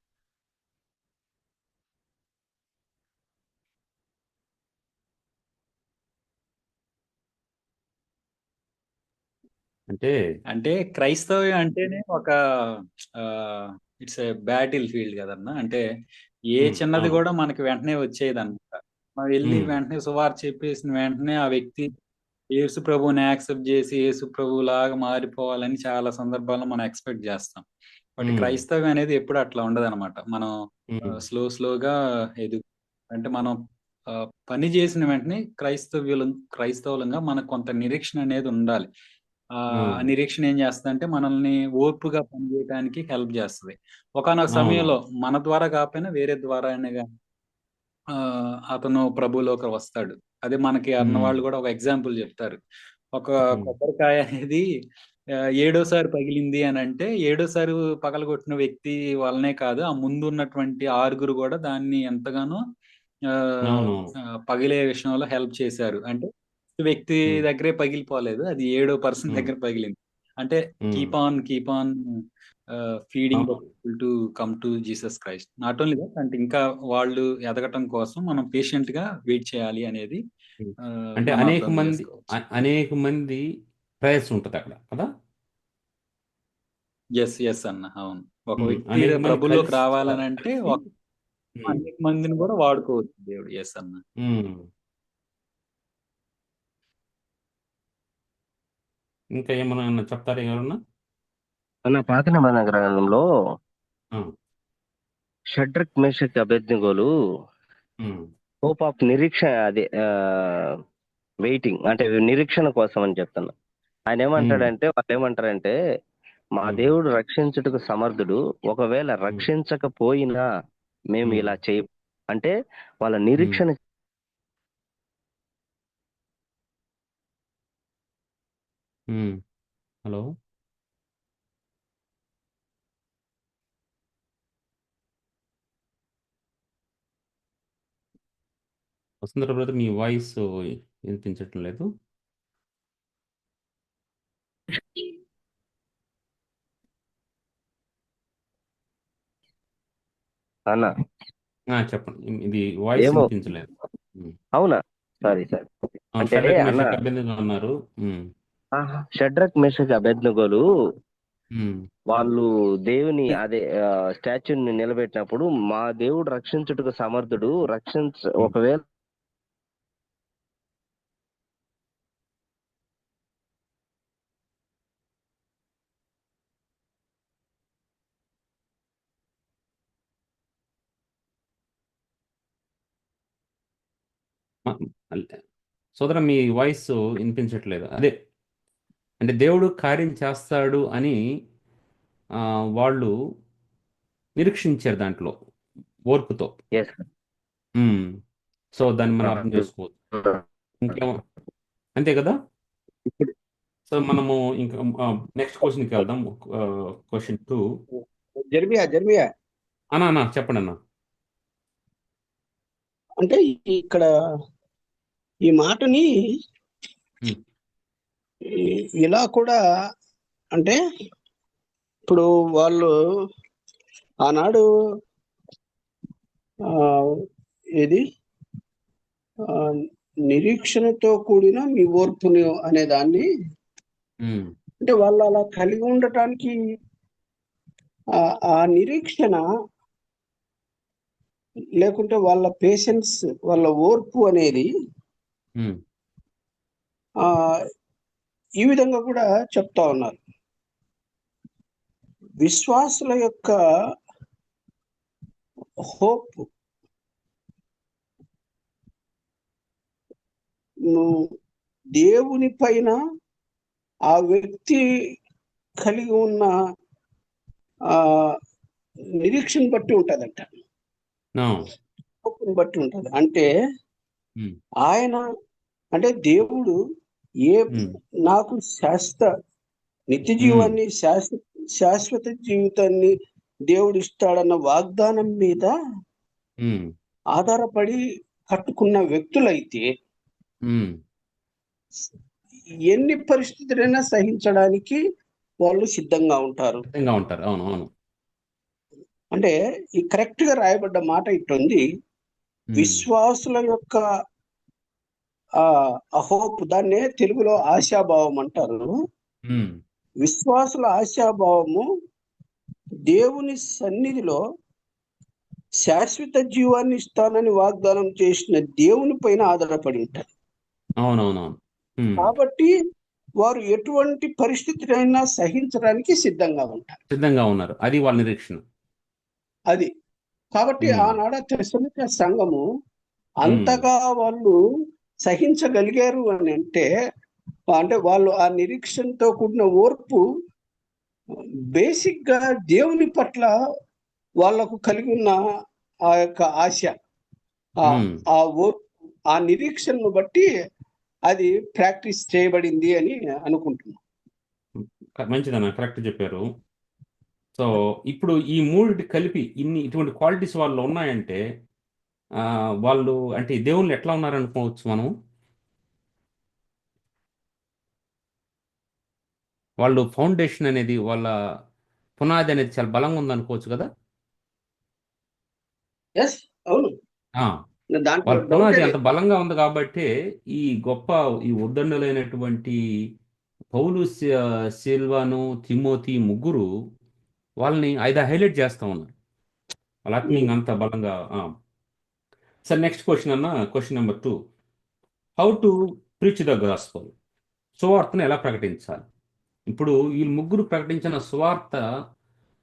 అంటే అంటే క్రైస్తవ్యం అంటేనే ఒక ఇట్స్ ఏ బ్యాటిల్ ఫీల్డ్ కదన్నా. అంటే ఏ చిన్నది అవును. కూడా మనకి వెంటనే వచ్చేది అనమాట. మనం వెళ్ళి ఉమ్, వెంటనే సువార్త చెప్పేసిన వెంటనే ఆ వ్యక్తి యేసు ప్రభువుని యాక్సెప్ట్ చేసి యేసు ప్రభు లాగా మారిపోవాలని చాలా సందర్భాల్లో మనం ఎక్స్పెక్ట్ చేస్తాం. బట్ ఉమ్, క్రైస్తవ్యం అనేది ఎప్పుడు అట్లా ఉండదు అనమాట. మనం ఉమ్, స్లోగా ఎదుగు అంటే మనం ఆ, పని చేసిన వెంటనే క్రైస్తవులంగా మనకు కొంత నిరీక్షణ అనేది ఉండాలి. ఆ ఉమ్, నిరీక్షణ ఏం చేస్తుందంటే మనల్ని ఓర్పుగా పనిచేయడానికి హెల్ప్ చేస్తుంది. ఒకానొక అవును. సమయంలో మన ద్వారా కాకపోయినా వేరే ద్వారా అయినా ఆ అతను ప్రభువులోకి వస్తాడు. అదే మనకి అన్న ఉమ్, వాళ్ళు కూడా ఒక ఎగ్జాంపుల్ చెప్తారు. ఒక ఉమ్, కొబ్బరికాయ అనేది ఏడోసారి పగిలింది అని అంటే ఏడోసారి పగలగొట్టిన వ్యక్తి వల్లనే కాదు, ఆ ముందు ఉన్నటువంటి ఆరుగురు కూడా దాన్ని ఎంతగానో ఆ, అవునవును. పగిలే విషయంలో హెల్ప్ చేశారు. అంటే వ్యక్తి ఉమ్, దగ్గరే పగిలిపోలేదు, అది ఏడో పర్సన్ ఉమ్, దగ్గర పగిలింది. అంటే ఉమ్, కీప్ ఆన్ ఫీడింగ్ ద అవును. People to come to Jesus Christ. Not only that, అంటే ఇంకా వాళ్ళు ఎదగటం కోసం మనం పేషెంట్ గా వెయిట్ చేయాలి అనేది ఉమ్. అంటే మనం అనేక అర్థం మంది చేసుకోవచ్చు. అనేక మంది ప్రయాసం ఉంటుంది అక్కడ కదా. ఎస్ అన్న, అవును. ఒక వ్యక్తి అనేక మంది ప్రభులోకి రావాలని అంటే కలిసి ఉమ్, అనేక మందిని కూడా వాడుకోవచ్చు దేవుడు. ఎస్ అన్న. ఉమ్. ఇంకా ఏమన్నా చెప్తారా ఎవరన్నా? మన పాత నిబంధన గ్రంథంలో ఆ, షడ్రక్ మేషక్ అబేద్నెగోలు ఉమ్, హోప్ ఆఫ్ నిరీక్షణ, అది వెయిటింగ్ అంటే నిరీక్షణ కోసం అని చెప్తున్నా. ఆయన ఉమ్, ఏమంటాడంటే, వాళ్ళు ఏమంటారంటే, మా ఉమ్, దేవుడు రక్షించుటకు సమర్థుడు, ఒకవేళ ఉమ్, రక్షించకపోయినా మేము ఉమ్, ఇలా చేయ అంటే వాళ్ళ ఉమ్. నిరీక్షణ. ఉమ్. హలో, వసుంధర బ్రదర్, మీ వాయిస్ వినిపించటం లేదు. అన్న చెప్పండి, ఇది వాయిస్ ఏమో, వినిపించలేదు. ఉమ్. అవునా, సారీ అంటే షడ్రక్ అన్న, మేషక్ అబేద్నెగో అన్నారు. ఉమ్, షడ్రక్ మేషక్ అబేద్నెగోలు ఉమ్, వాళ్ళు దేవుని అదే స్టాచ్యూని నిలబెట్టినప్పుడు, మా దేవుడు రక్షించుటకు సమర్థుడు, ఉమ్. ఒకవేళ సోదర, మీ వాయిస్ వినిపించట్లేదు. అదే, అంటే దేవుడు కార్యం చేస్తాడు అని ఆ, వాళ్ళు నిరీక్షించారు దాంట్లో ఓర్పుతో. ఎస్ ఉమ్. సో దాన్ని మనం అర్థం చేసుకోవచ్చు. ఇంకేమో, అంతే కదా. సో మనము ఇంకా నెక్స్ట్ క్వశ్చన్కి వెళ్దాం. క్వశ్చన్ 2. జర్మియా అన్నా చెప్పండి అన్న. అంటే ఇక్కడ ఈ మాటని ఉమ్, ఇలా కూడా, అంటే ఇప్పుడు వాళ్ళు ఆనాడు ఆ, ఏది ఆ, నిరీక్షణతో కూడిన మీ ఓర్పుని అనే దాన్ని, ఉమ్, అంటే వాళ్ళు అలా కలిగి ఉండటానికి ఆ నిరీక్షణ, లేకుంటే వాళ్ళ పేషెన్స్, వాళ్ళ ఓర్పు అనేది ఉమ్, ఆ ఈ విధంగా కూడా చెప్తా ఉన్నారు. విశ్వాసుల యొక్క హోప్, దేవుని పైన ఆ వ్యక్తి కలిగి ఉన్న ఆ నిరీక్షణ బట్టి ఉంటదంట, no. హోప్ని బట్టి ఉంటది. అంటే ఉమ్, ఆయన, అంటే దేవుడు ఏ ఉమ్, నాకు నిత్య ఉమ్, జీవాన్ని, శాశ్వత జీవితాన్ని దేవుడు ఇస్తాడన్న వాగ్దానం మీద ఉమ్, ఆధారపడి కట్టుకున్న వ్యక్తులైతే ఉమ్. ఎన్ని పరిస్థితులైనా సహించడానికి వాళ్ళు సిద్ధంగా ఉంటారు. సిద్ధంగా ఉంటారు. అవును, అవును. అంటే ఈ కరెక్ట్ గా రాయబడ్డ మాట ఇట్టుంది. ఉమ్, విశ్వాసుల యొక్క హోప్, దాన్నే తెలుగులో ఆశాభావం అంటారు. ఉమ్, విశ్వాసుల ఆశాభావము దేవుని సన్నిధిలో శాశ్వత జీవాన్ని ఇస్తానని వాగ్దానం చేసిన దేవుని పైన ఆధారపడి ఉంటారు. అవునవునవును. కాబట్టి వారు ఎటువంటి పరిస్థితినైనా సహించడానికి సిద్ధంగా ఉంటారు. సిద్ధంగా ఉన్నారు. అది వాళ్ళ నిరీక్షణ. అది కాబట్టి ఆనాడ తెస్సలోనిక సంఘము అంతగా వాళ్ళు సహించగలిగారు అని అంటే వాళ్ళు ఆ నిరీక్షణతో కూడిన ఓర్పు బేసిక్ గా దేవుని పట్ల వాళ్లకు కలిగి ఉన్న ఆ యొక్క ఆశ, ఆ ఓర్పు, ఆ నిరీక్షణను బట్టి అది ప్రాక్టీస్ చేయబడింది అని అనుకుంటున్నాను. మంచిదన్న, కరెక్ట్ చెప్పారు. సో ఇప్పుడు ఈ మూడు కలిపి ఇటువంటి క్వాలిటీస్ వాళ్ళు ఉన్నాయంటే వాళ్ళు అంటే దేవుళ్ళు ఎట్లా ఉన్నారనుకోవచ్చు మనం. వాళ్ళు ఫౌండేషన్ అనేది, వాళ్ళ పునాది అనేది చాలా బలంగా ఉందనుకోవచ్చు కదా. అవును, వాళ్ళ పునాది అంత బలంగా ఉంది కాబట్టి ఈ ఉద్దండులైనటువంటి పౌలు, సిల్వాను, తిమోతి ముగ్గురు వాళ్ళని హైలైట్ చేస్తా ఉన్నారు. వాళ్ళ ఆత్మీయంగా అంత బలంగా. సార్ నెక్స్ట్ క్వశ్చన్ అన్న, question number 2, how to preach the gospel. సువార్తను ఎలా ప్రకటించాలి? ఇప్పుడు వీళ్ళు ముగ్గురు ప్రకటించిన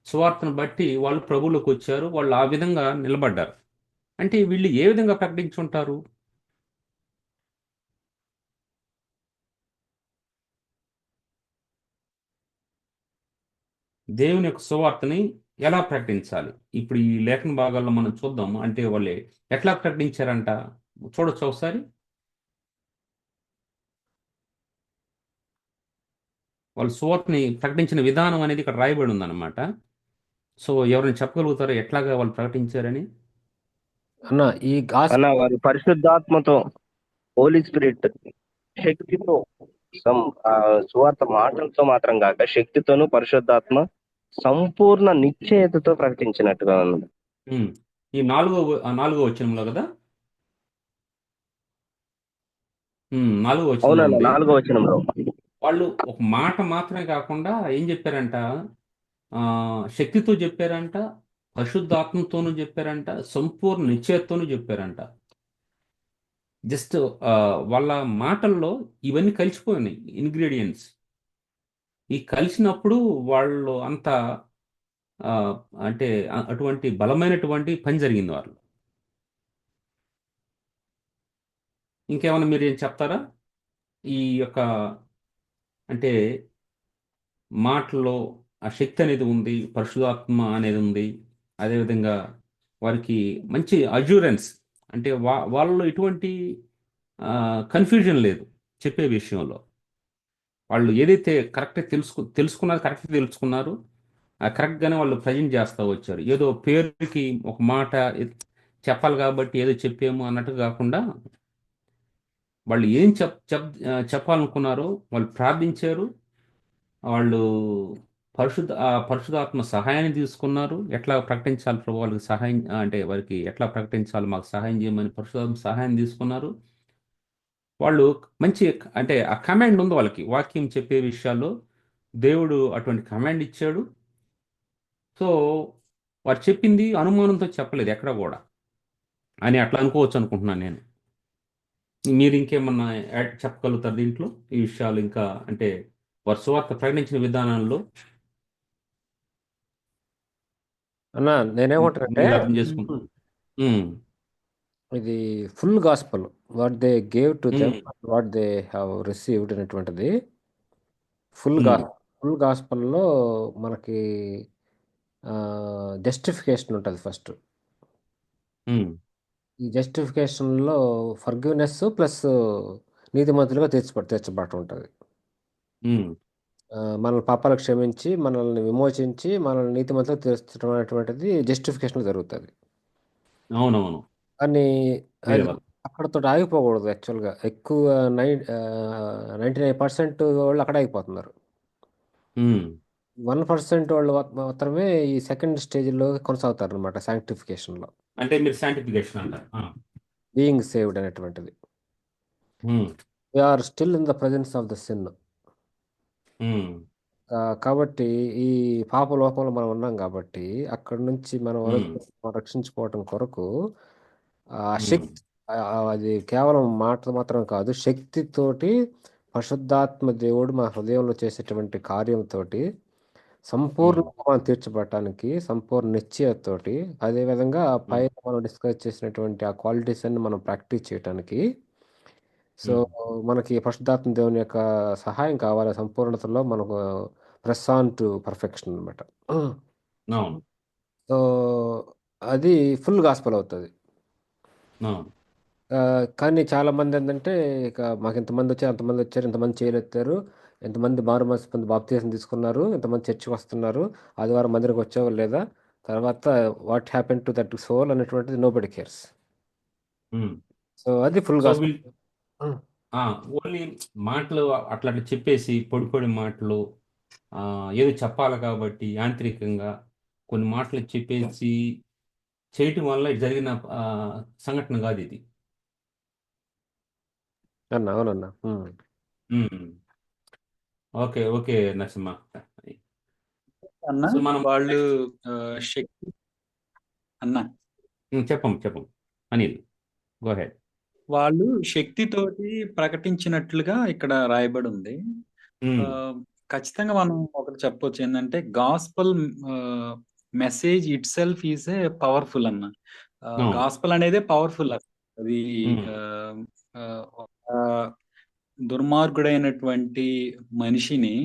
సువార్తను బట్టి వాళ్ళు ప్రభువులోకి వచ్చారు, వాళ్ళు ఆ విధంగా నిలబడ్డారు. అంటే వీళ్ళు ఏ విధంగా ప్రకటించుంటారు? దేవుని యొక్క సువార్తని ఎలా ప్రకటించాలి? ఇప్పుడు ఈ లేఖన భాగాల్లో మనం చూద్దాం. అంటే వాళ్ళు ఎట్లా ప్రకటించారంట చూడొచ్చు ఒకసారి. వాళ్ళు సువార్తని ప్రకటించిన విధానం అనేది ఇక్కడ రాయబడి ఉందన్నమాట. సో ఎవరైనా చెప్పగలుగుతారో ఎట్లాగా వాళ్ళు ప్రకటించారని? వారి పరిశుద్ధాత్మతో, హోలీ స్పిరిట్ శక్తితో, సువార్త మాటలతో మాత్రం కాక శక్తితోనూ పరిశుద్ధాత్మ సంపూర్ణ నిశ్చయతతో ప్రకటించినట్టుగా ఉంది. ఈ నాలుగో వచనంలో కదా. నాలుగో వచనంలో వాళ్ళు ఒక మాట మాత్రమే కాకుండా ఏం చెప్పారంట, శక్తితో చెప్పారంట, పరిశుద్ధాత్మతోనూ చెప్పారంట, సంపూర్ణ నిశ్చయతోనూ చెప్పారంట. జస్ట్ వాళ్ళ మాటల్లో ఇవన్నీ కలిసిపోయినాయి ఇంగ్రీడియంట్స్. ఈ కలిసినప్పుడు వాళ్ళు అంత అంటే అటువంటి బలమైనటువంటి పని జరిగింది వాళ్ళు. ఇంకేమైనా మీరు ఏం చెప్తారా? ఈ యొక్క అంటే మాటల్లో ఆ శక్తి అనేది ఉంది, పరిశుద్ధాత్మ అనేది ఉంది. అదేవిధంగా వారికి మంచి అజ్యూరెన్స్, అంటే వాళ్ళలో ఎటువంటి కన్ఫ్యూజన్ లేదు చెప్పే విషయంలో. వాళ్ళు ఏదైతే కరెక్ట్గా తెలుసుకున్నారు, కరెక్ట్గా తెలుసుకున్నారు, కరెక్ట్గానే వాళ్ళు ప్రజెంట్ చేస్తూ వచ్చారు. ఏదో పేరుకి ఒక మాట చెప్పాలి కాబట్టి ఏదో చెప్పాము అన్నట్టు కాకుండా వాళ్ళు ఏం చెప్పాలనుకున్నారో వాళ్ళు ప్రార్థించారు. వాళ్ళు పరిశుద్ధాత్మ సహాయాన్ని తీసుకున్నారు. ఎట్లా ప్రకటించాలి ప్రభు, వాళ్ళకి సహాయం అంటే వారికి ఎట్లా ప్రకటించాలి, మాకు సహాయం చేయమని పరిశుద్ధాత్మ సహాయం తీసుకున్నారు. వాళ్ళు మంచి అంటే ఆ కమాండ్ ఉంది వాళ్ళకి, వాక్యం చెప్పే విషయాల్లో దేవుడు అటువంటి కమాండ్ ఇచ్చాడు. సో వారు చెప్పింది అనుమానంతో చెప్పలేదు ఎక్కడ కూడా అని అట్లా అనుకోవచ్చు అనుకుంటున్నాను నేను. మీరు ఇంకేమన్నా చెప్పగలుగుతారు దీంట్లో ఈ విషయాలు? ఇంకా అంటే వారి సువార్త ప్రకటించిన విధానంలో నేనేమంటానంటే అర్థం చేసుకుంటాను. ఇది full gospel, what they gave to them, what they have received అనేటువంటిది ఫుల్ గాస్పల్లో మనకి జస్టిఫికేషన్ ఉంటుంది ఫస్ట్. ఈ జస్టిఫికేషన్లో ఫర్గివ్నెస్ ప్లస్ నీతిమంతులుగా తీర్చబడటం ఉంటుంది. మనల్ని పాపాలు క్షమించి, మనల్ని విమోచించి, మనల్ని నీతిమంతులుగా తీర్చడం అనేటువంటిది జస్టిఫికేషన్ జరుగుతుంది. అవునవును. కానీ అది అక్కడతో ఆగిపోకూడదు. యాక్చువల్గా ఎక్కువ 99% వాళ్ళు అక్కడ ఆగిపోతున్నారు. 1% వాళ్ళు మాత్రమే ఈ సెకండ్ స్టేజ్లో కొనసాగుతారు అనమాట, శాంక్టిఫికేషన్లో. అంటే మీరు శాంక్టిఫికేషన్ అంటారు, బీయింగ్ సేవ్డ్ అనేటువంటిది. We are still in the presence of the sin. కాబట్టి ఈ పాప లోకంలో మనం ఉన్నాం కాబట్టి అక్కడి నుంచి మనం ఉమ్, రక్షించుకోవటం కొరకు ఆ ఉమ్, శక్తి, అది కేవలం మాట మాత్రం కాదు, శక్తితోటి పరిశుద్ధాత్మ దేవుడు మన హృదయంలో చేసేటువంటి కార్యంతోటి ఉమ్, సంపూర్ణంగా మనం తీర్చబడటానికి సంపూర్ణ నిశ్చయతోటి, అదేవిధంగా పైన మనం డిస్కస్ చేసినటువంటి ఆ క్వాలిటీస్ అన్ని మనం ప్రాక్టీస్ చేయటానికి, సో మనకి పరిశుద్ధాత్మ దేవుని యొక్క సహాయం కావాలి. సంపూర్ణతలో మనకు ప్రెస్ ఆన్ టు పర్ఫెక్షన్ అనమాట. అవును, సో అది ఫుల్ గాస్పల్ అవుతుంది. అవును, కానీ చాలా మంది ఏంటంటే, ఇక మాకు ఇంతమంది వచ్చారు, అంతమంది వచ్చారు, ఇంతమంది చేయలేస్తారు, ఎంతమంది మారు మనసు పొంది బాప్తీసం తీసుకున్నారు, ఎంతమంది చర్చికి వస్తున్నారు, ఆదివారం మందిరికి వచ్చావో లేదా, తర్వాత what happen to that soul అనేటువంటిది nobody cares. Um. So అది ఫుల్ సో గాస్పల్. వీళ్ళు ఓన్లీ మాటలు అట్లా చెప్పేసి పొడి పొడి మాటలు, ఏదో చెప్పాలి కాబట్టి యాంత్రికంగా కొన్ని మాటలు చెప్పేసి చేయటం వల్ల ఇది జరిగిన సంఘటన కాదు ఇది. అన్న అవునన్న. Okay, okay Narasimha. అన్న సో మనం వాళ్ళు శక్తి అన్న చెప్పం అనిల్, గో హెడ్. వాళ్ళు శక్తితోటి ప్రకటించినట్లుగా ఇక్కడ రాయబడి ఉంది. ఖచ్చితంగా మనం ఒకటి చెప్పొచ్చు ఏంటంటే, gospel message it self is a powerful అన్న. గాస్పల్ అనేది పవర్ఫుల్. అది ఒక దుర్మార్గుడైనటువంటి మనిషిని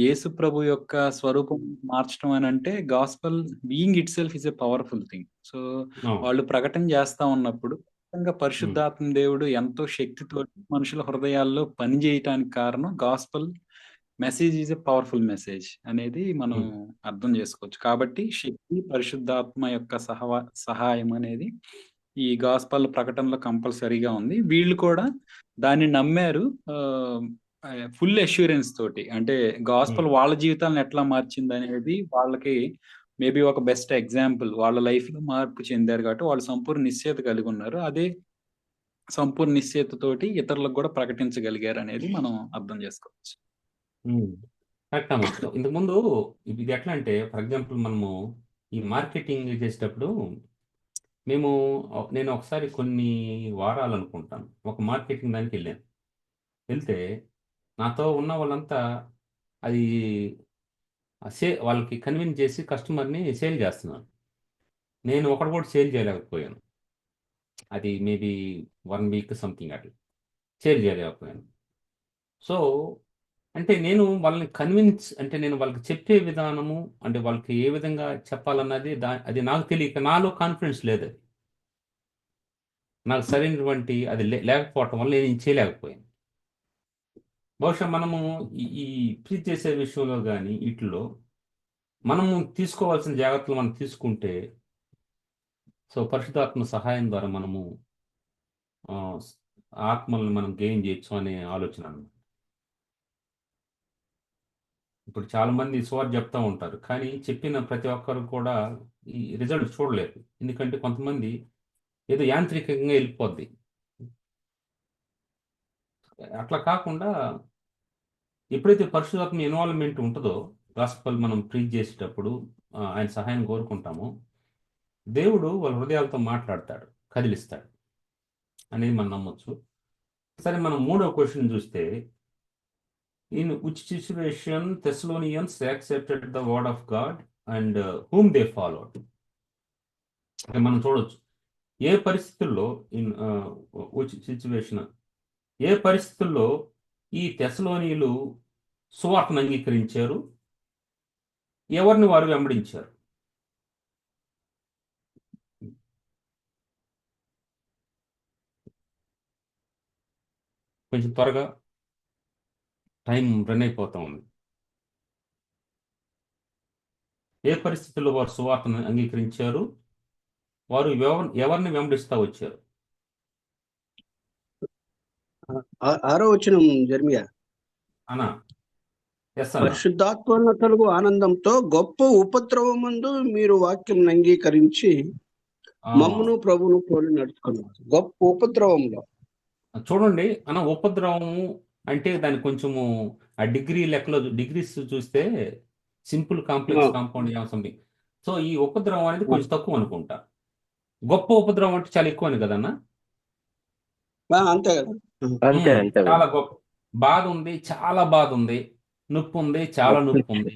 యేసు ప్రభు యొక్క స్వరూపం మార్చడం అని అంటే, gospel being it self is a powerful thing. So వాళ్ళు ప్రకటన చేస్తా ఉన్నప్పుడు పరిశుద్ధాత్మ దేవుడు ఎంతో శక్తితో మనుషుల హృదయాల్లో పనిచేయటానికి కారణం gospel message is a powerful message అనేది మనం అర్థం చేసుకోవచ్చు. కాబట్టి శక్తి, పరిశుద్ధాత్మ యొక్క సహాయం అనేది ఈ గాస్పల్ ప్రకటనలో కంపల్సరీగా ఉంది. వీళ్ళు కూడా దాన్ని నమ్మారు ఫుల్ అష్యూరెన్స్ తోటి. అంటే గాస్పల్ వాళ్ళ జీవితాలను ఎట్లా మార్చింది అనేది వాళ్ళకి మేబీ ఒక బెస్ట్ ఎగ్జాంపుల్. వాళ్ళ లైఫ్ లో మార్పు చెందారు కాబట్టి వాళ్ళు సంపూర్ణ నిశ్చయత కలిగి ఉన్నారు. అదే సంపూర్ణ నిశ్చయతతోటి ఇతరులకు కూడా ప్రకటించగలిగారు అనేది మనం అర్థం చేసుకోవచ్చు. కరెక్ట్ అమ్మా. ఇంతకుముందు ఇది ఎట్లా అంటే, ఫర్ ఎగ్జాంపుల్ మనము ఈ మార్కెటింగ్ చేసేటప్పుడు నేను ఒకసారి కొన్ని వారాలు అనుకుంటాను ఒక మార్కెటింగ్ దానికి వెళ్ళాను. వెళ్తే నాతో ఉన్న వాళ్ళంతా అది వాళ్ళకి కన్విన్స్ చేసి కస్టమర్ని సేల్ చేస్తున్నాను. నేను ఒకటి కూడా సేల్ చేయలేకపోయాను. అది మేబీ 1 వీక్ సంథింగ్ అట్లా సేల్ చేయలేకపోయాను. సో అంటే నేను వాళ్ళని అంటే నేను వాళ్ళకి చెప్పే విధానము, అంటే వాళ్ళకి ఏ విధంగా చెప్పాలన్నది అది నాకు తెలియక, నాలో కాన్ఫిడెన్స్ లేదు. అది నాకు సరైనటువంటి అది లేకపోవటం వల్ల నేను చేయలేకపోయాను. బహుశా మనము ఈ ప్రీచ్ చేసే విషయంలో కానీ వీటిలో మనము తీసుకోవాల్సిన జాగ్రత్తలు మనం తీసుకుంటే, సో పరిశుద్ధాత్మ సహాయం ద్వారా మనము ఆత్మల్ని మనం గెయిన్ చేయొచ్చు అనే ఆలోచన. ఇప్పుడు చాలా మంది సువార్త చెప్తా ఉంటారు, కానీ చెప్పిన ప్రతి ఒక్కరు కూడా ఈ రిజల్ట్ చూడలేరు. ఎందుకంటే కొంతమంది ఏదో యాంత్రికంగా వెళ్ళిపోద్ది. అట్లా కాకుండా ఎప్పుడైతే పరిశుద్ధాత్మ ఇన్వాల్వ్మెంట్ ఉంటుందో, గాస్పల్ మనం ప్రీచ్ చేసేటప్పుడు ఆయన సహాయం కోరుకుంటామో, దేవుడు వాళ్ళ హృదయాలతో మాట్లాడతాడు, కదిలిస్తాడు అనేది మనం నమ్మొచ్చు. సరే, మనం 3వ క్వశ్చన్ చూస్తే, in which situation Thessalonians accepted the word of God and whom they followed. మనం చూడొచ్చు ఏ పరిస్థితుల్లో ఏ పరిస్థితుల్లో ఈ తెస్సలోనీయులు సువార్తను అంగీకరించారు, ఎవరిని వారు వెంబడించారు. కొంచెం త్వరగా, టైం రన్ అయిపోతా ఉంది. ఏ పరిస్థితుల్లో వారు సువార్తను అంగీకరించారు, వారు ఎవరిని వెంబడిస్తా వచ్చారు. 6వ వచనం జెర్మియా. పరిశుద్ధాత్మ కలుగు ఆనందంతో గొప్ప ఉపద్రవమందు మీరు వాక్యం అంగీకరించి మమ్మును ప్రభును పోలి నడుచుకున్నారు. గొప్ప ఉపద్రవంలో చూడండి ఉపద్రవము అంటే దానికి కొంచెము ఆ డిగ్రీ లెక్కలో డిగ్రీస్ చూస్తే simple complex compound something. So ఈ ఉపద్రవం అనేది కొంచెం తక్కువ అనుకుంటా. గొప్ప ఉపద్రవం అంటే చాలా ఎక్కువ అని కదన్నా. అంతే కదా. అంతే అంతే చాలా గొప్ప బాధ ఉంది, చాలా బాధ ఉంది, నొప్పి ఉంది, చాలా నొప్పి ఉంది.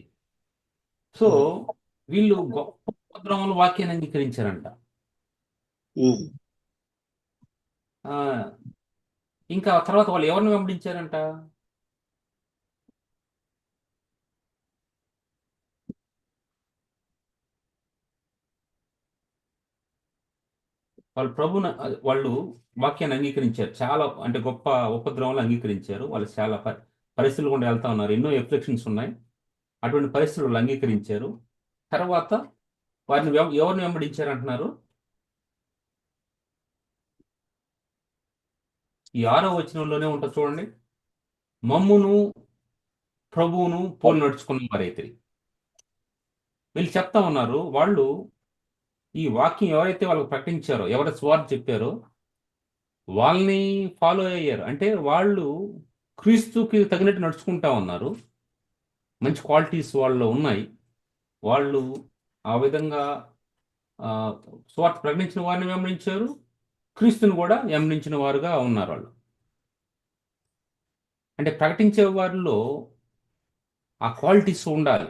సో వీళ్ళు గొప్ప ఉపద్రవంలో వాక్యాన్ని అంగీకరించారంట. ఆ, ఇంకా తర్వాత వాళ్ళు ఎవరిని వెంబడించారంట? వాళ్ళు వాక్యాన్ని అంగీకరించారు. చాలా అంటే గొప్ప ఉపద్రవంలో అంగీకరించారు. వాళ్ళు చాలా పరిస్థితులు కూడా వెళ్తా ఉన్నారు. ఎన్నో ఎఫ్లెక్షన్స్ ఉన్నాయి. అటువంటి పరిస్థితులు వాళ్ళు అంగీకరించారు. తర్వాత వారిని ఎవరిని వెంబడించారు అంటున్నారు? ఈ 6వ వచనంలోనే ఉంటుంది చూడండి. మమ్మును ప్రభువును పోలి నడుచుకున్న వారైతే వీళ్ళు చెప్తా ఉన్నారు. వాళ్ళు ఈ వాక్యం ఎవరైతే వాళ్ళకి ప్రకటించారో, ఎవరైతే సువార్త చెప్పారో వాళ్ళని ఫాలో అయ్యారు. అంటే వాళ్ళు క్రీస్తుకి తగినట్టు నడుచుకుంటా ఉన్నారు. మంచి క్వాలిటీస్ వాళ్ళలో ఉన్నాయి. వాళ్ళు ఆ విధంగా సువార్త ప్రకటించిన వారిని వెంబడించారు. క్రీస్తుని కూడా వెంబడించిన వారుగా ఉన్నారు వాళ్ళు. అంటే ప్రకటించే వారిలో ఆ క్వాలిటీస్ ఉండాలి.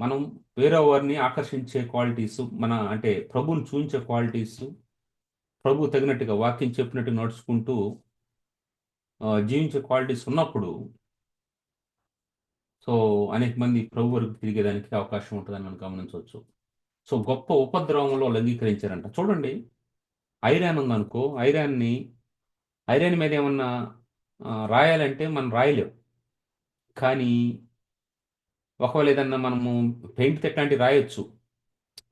మనం వేరే వారిని ఆకర్షించే క్వాలిటీస్, మన అంటే ప్రభువుని చూపించే క్వాలిటీస్, ప్రభు తగినట్టుగా వాక్యం చెప్పినట్టు నడుచుకుంటూ జీవించే క్వాలిటీస్ ఉన్నప్పుడు సో అనేక మంది ప్రభు వరకు తిరిగేదానికి అవకాశం ఉంటుందని మనం గమనించవచ్చు. సో గొప్ప ఉపద్రవంలో అంగీకరించారంట. చూడండి, ఐరాన్ ఉందనుకో, ఐరాన్ మీద ఏమన్నా రాయాలంటే మనం రాయలేం. కానీ ఒకవేళ ఏదన్నా మనము పెయింట్ ఎట్లాంటివి రాయొచ్చు.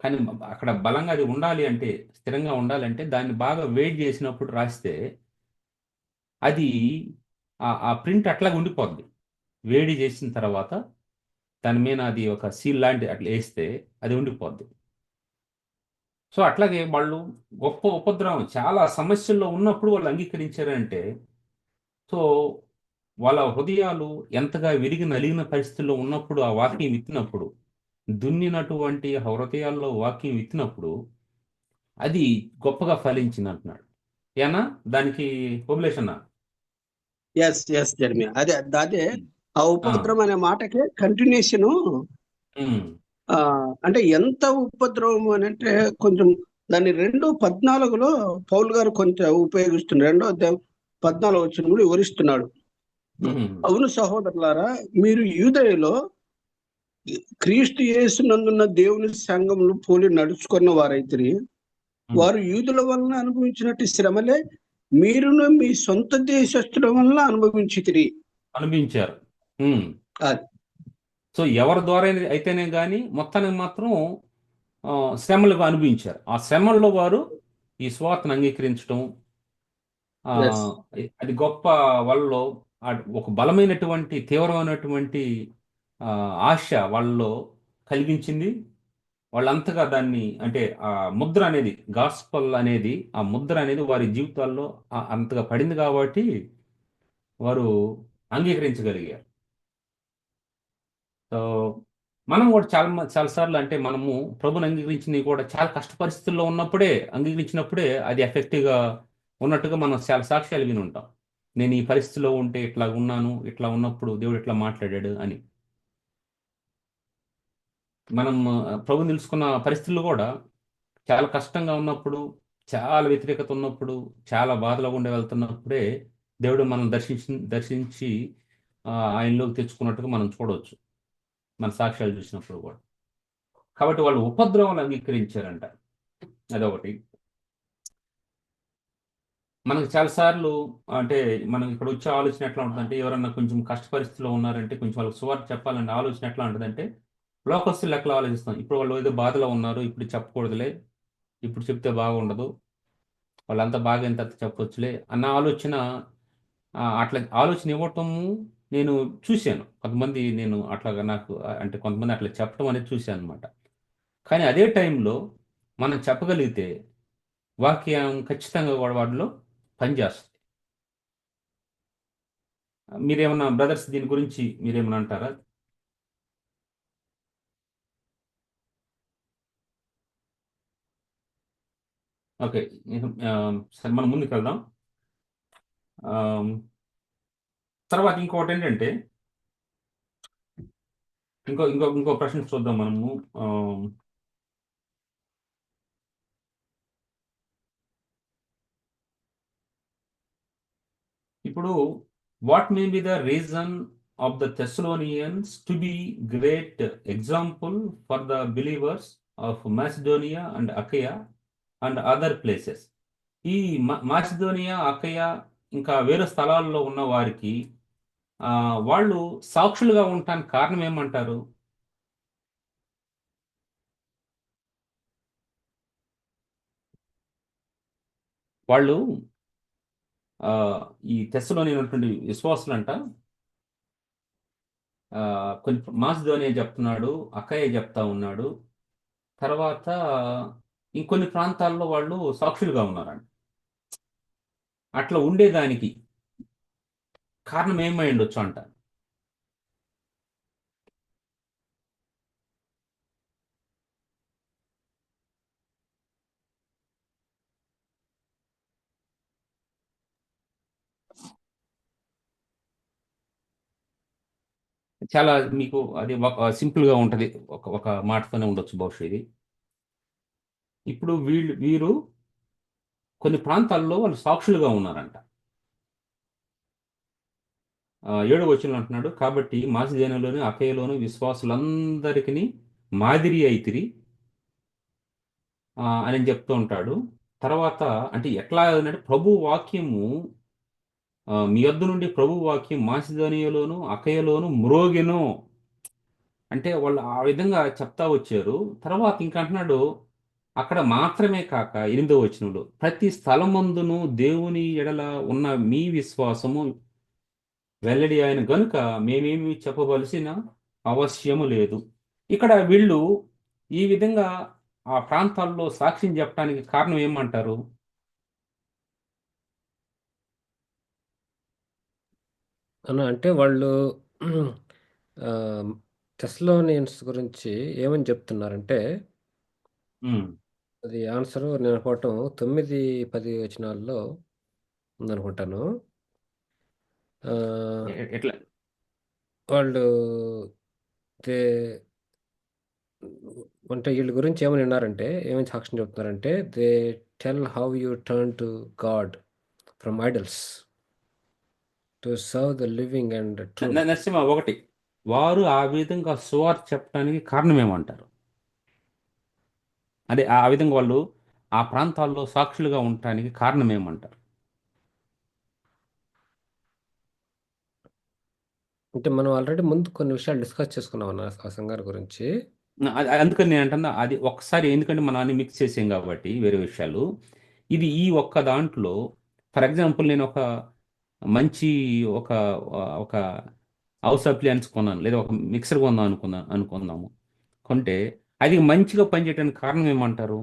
కానీ అక్కడ బలంగా అది ఉండాలి అంటే, స్థిరంగా ఉండాలంటే దాన్ని బాగా వెయిట్ చేసినప్పుడు రాస్తే అది ఆ ప్రింట్ అట్లాగే ఉండిపోద్ది. వేడి చేసిన తర్వాత దాని మీద అది ఒక సీల్ లాంటి అట్లా వేస్తే అది ఉండిపోద్ది. సో అట్లాగే వాళ్ళు గొప్ప ఉపద్రవం, చాలా సమస్యల్లో ఉన్నప్పుడు వాళ్ళు అంగీకరించారంటే, సో వాళ్ళ హృదయాలు ఎంతగా విరిగి నలిగిన పరిస్థితుల్లో ఉన్నప్పుడు ఆ వాక్యం విత్తినప్పుడు, దున్నినటువంటి హృదయాల్లో వాక్యం విత్తినప్పుడు అది గొప్పగా ఫలించింది అంటున్నాడు. ఏనా దానికి పొబులేషన్? ఎస్ జర్మియా, అదే ఆ ఉపద్రవం అనే మాటకి కంటిన్యూషన్. అంటే ఎంత ఉపద్రవం అని అంటే కొంచెం దాన్ని 2:14 పౌలు గారు కొంచెం ఉపయోగిస్తున్నారు. 2:14 వచ్చిన కూడా వివరిస్తున్నాడు. అవును సహోదరులారా, మీరు యూదయలో క్రీస్తు యేసునందున్న దేవుని సంఘమును పోలి నడుచుకున్న వారైతే వారు యూదుల వలన అనుభవించినట్టు శ్రమలే మీరును మీ సొంత దేశస్తుల వలన అనిభవించారు. సో ఎవరి ద్వారా అయితేనే కానీ మొత్తానికి మాత్రం శ్రమలుగా అనిపించారు. ఆ శ్రమల్లో వారు ఈ స్వార్థను అంగీకరించడం, అది గొప్ప వాళ్ళలో ఒక బలమైనటువంటి తీవ్రమైనటువంటి ఆశ వాళ్ళలో కలిగించింది. వాళ్ళంతగా దాన్ని అంటే ఆ ముద్ర అనేది, గాస్పల్ అనేది, ఆ ముద్ర అనేది వారి జీవితాల్లో అంతగా పడింది కాబట్టి వారు అంగీకరించగలిగారు. సో మనం కూడా చాలాసార్లు అంటే మనము ప్రభుని అంగీకరించినవి కూడా చాలా కష్ట పరిస్థితుల్లో ఉన్నప్పుడే అంగీకరించినప్పుడే అది ఎఫెక్టివ్గా ఉన్నట్టుగా మనం చాలా సాక్ష్యాలు విని ఉంటాం. నేను ఈ పరిస్థితిలో ఉంటే ఇట్లా ఉన్నాను, ఇట్లా ఉన్నప్పుడు దేవుడు ఇట్లా మాట్లాడాడు అని. మనం ప్రభుని తెలుసుకున్న పరిస్థితుల్లో కూడా చాలా కష్టంగా ఉన్నప్పుడు, చాలా వ్యతిరేకత ఉన్నప్పుడు, చాలా బాధలో ఉండి వెళ్తున్నప్పుడే దేవుడు మనం దర్శించి ఆయనలోకి తెచ్చుకున్నట్టుగా మనం చూడవచ్చు మన సాక్ష్యాలు చూసినప్పుడు కూడా. కాబట్టి వాళ్ళు ఉపద్రవాలు అంగీకరించారంట. అదొకటి. మనకు చాలాసార్లు అంటే మనం ఇక్కడ వచ్చే ఆలోచన ఎట్లా ఉంటుందంటే, ఎవరన్నా కొంచెం కష్ట పరిస్థితిలో ఉన్నారంటే కొంచెం వాళ్ళకి సువార్త చెప్పాలనే ఆలోచన ఎట్లా ఉంటుందంటే, లోకస్తులు ఎట్లా ఆలోచిస్తాం, ఇప్పుడు వాళ్ళు ఏదో బాధలో ఉన్నారు, ఇప్పుడు చెప్పకూడదులే, ఇప్పుడు చెప్తే బాగుండదు, వాళ్ళంతా బాగా ఎంత చెప్పొచ్చులే అన్న ఆలోచన. అట్లా ఆలోచన ఇవ్వటము నేను చూశాను కొంతమంది. నేను అట్లాగా నాకు అంటే కొంతమంది అట్లా చెప్పడం అనేది చూశాను అనమాట. కానీ అదే టైంలో మనం చెప్పగలిగితే వాక్యం ఖచ్చితంగా కూడా వాటిలో పనిచేస్తుంది. మీరేమన్నా బ్రదర్స్ దీని గురించి మీరేమన్నా అంటారా? ఓకే, సరే మనం ముందుకు వెళ్దాం. ఆ, తర్వాత ఇంకొకటి ఏంటంటే ఇంకో ప్రశ్న చూద్దాం మనము. ఆ, ఇప్పుడు what may be the reason of the Thessalonians to be great example for the believers of Macedonia and Achaia and other places? ఈ మాసిడోనియా, అకయా ఇంకా వేరే స్థలాల్లో ఉన్న వారికి వాళ్ళు సాక్షులుగా ఉండటానికి కారణం ఏమంటారు? వాళ్ళు ఈ తెస్సలోని ఉన్నటువంటి విశ్వాసులంట కొన్ని మాసిదోనియా చెప్తున్నాడు, అక్కయ్య చెప్తా ఉన్నాడు. తర్వాత ఇంకొన్ని ప్రాంతాల్లో వాళ్ళు సాక్షులుగా ఉన్నారంట. అట్లా ఉండేదానికి కారణం ఏమై ఉండొచ్చు అంట. చాలా మీకు అది సింపుల్గా ఉంటుంది, ఒక మాటతోనే ఉండొచ్చు బహుశా ఇది. ఇప్పుడు వీరు కొన్ని ప్రాంతాల్లో వాళ్ళు సాక్షులుగా ఉన్నారంట. 7వ వచనంలో అంటున్నాడు, కాబట్టి మాసిదోనియాలోను అకయలోను విశ్వాసులందరికీ మాదిరి అయితిరి అని చెప్తూ ఉంటాడు. తర్వాత అంటే ఎట్లా అంటే ప్రభు వాక్యము మీ యొద్ద నుండి ప్రభు వాక్యం మాసిదోనియాలోను అకయలోను మ్రోగెను అంటే వాళ్ళు ఆ విధంగా చెప్తా వచ్చారు. తర్వాత ఇంకా అంటున్నాడు, అక్కడ మాత్రమే కాక 8వ వచనంలో ప్రతి స్థలమందును దేవుని ఎడల ఉన్న మీ విశ్వాసము వెల్లడి అయిన గనుక మేమేమి చెప్పవలసిన అవశ్యము లేదు. ఇక్కడ వీళ్ళు ఈ విధంగా ఆ ప్రాంతాల్లో సాక్ష్యం చెప్పడానికి కారణం ఏమంటారు? అంటే వాళ్ళు టెస్లోనియన్స్ గురించి ఏమని చెప్తున్నారంటే, ఉమ్, అది ఆన్సర్ నేను అనుకోవటం 9-10 వచనాల్లో ఉందనుకుంటాను. ఎట్లా? వాళ్ళు అంటే వీళ్ళ గురించి ఏమని విన్నారంటే, ఏమని సాక్ష్యం చెప్తున్నారంటే, they tell how you turn to God from idols to serve the living and true. Narasimha, ఒకటి, వారు ఆ విధంగా సువార్త చెప్పడానికి కారణం ఏమంటారు? అదే ఆ విధంగా వాళ్ళు ఆ ప్రాంతాల్లో సాక్షులుగా ఉండటానికి కారణం ఏమంటారు? అంటే మనం ఆల్రెడీ ముందు కొన్ని విషయాలు డిస్కస్ చేసుకున్నాం అన్న ఆ సంఘాల గురించి. అందుకని నేను అంటున్నా, అది ఒక్కసారి, ఎందుకంటే మనం అన్ని మిక్స్ చేసాం కాబట్టి వేరే విషయాలు. ఇది ఈ ఒక్క దాంట్లో ఫర్ ఎగ్జాంపుల్ నేను ఒక మంచి ఒక ఒక హౌస్ అప్లయన్స్ కొన్నాను, లేదా ఒక మిక్సర్ కొందాం అనుకుందాము. కొంటే అది మంచిగా పనిచేయడానికి కారణం ఏమంటారు?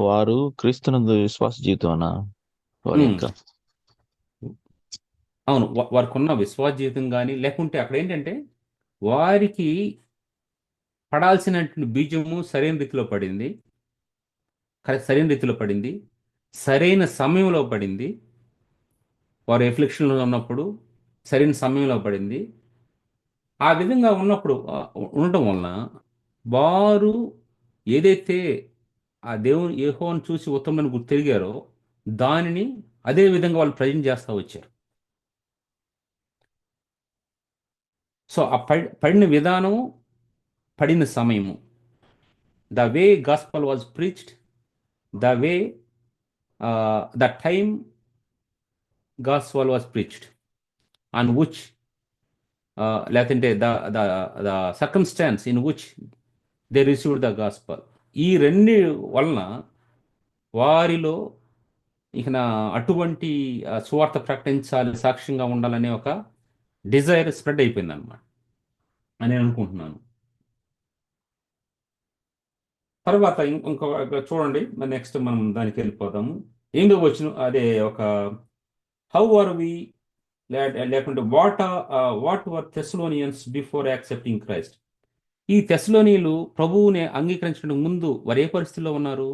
వారు క్రీస్తునందు విశ్వాస జీవితం అన్న వారి ఉమ్, యొక్క అవును, వారికి ఉన్న విశ్వాస జీవితం కానీ, లేకుంటే అక్కడ ఏంటంటే వారికి పడాల్సినటువంటి బీజము సరైన రీతిలో పడింది, సరైన రీతిలో పడింది, సరైన సమయంలో పడింది. వారు ఎఫ్లిక్షన్లో ఉన్నప్పుడు సరైన సమయంలో పడింది. ఆ విధంగా ఉన్నప్పుడు ఉండటం వలన వారు ఏదైతే ఆ దేవుని యెహోవాను చూసి ఉత్తమని గుర్తెరిగారో దానిని అదే విధంగా వాళ్ళు ప్రజెంట్ చేస్తూ వచ్చారు. సో ఆ పడిన విధానం, పడిన సమయము, the way gospel was preached, the way the time gospel was preached, on which లేదంటే the circumstance in which they received the gospel. ఈ రెండు వలన వారిలో ఇక అటువంటి సువార్త ప్రకటించాలి, సాక్ష్యంగా ఉండాలనే ఒక డిజైర్ స్ప్రెడ్ అయిపోయింది అనమాట అని నేను అనుకుంటున్నాను. తర్వాత ఇంకొక చూడండి, నెక్స్ట్ మనం దానికి వెళ్ళిపోదాము. ఏందో వచ్చిన అదే ఒక హౌ ఆర్ వి, లేకుంటే what were Thessalonians before accepting Christ. ఈ తెస్సలోనీయులు ప్రభువుని అంగీకరించడానికి ముందు వారు ఏ పరిస్థితిలో ఉన్నారు?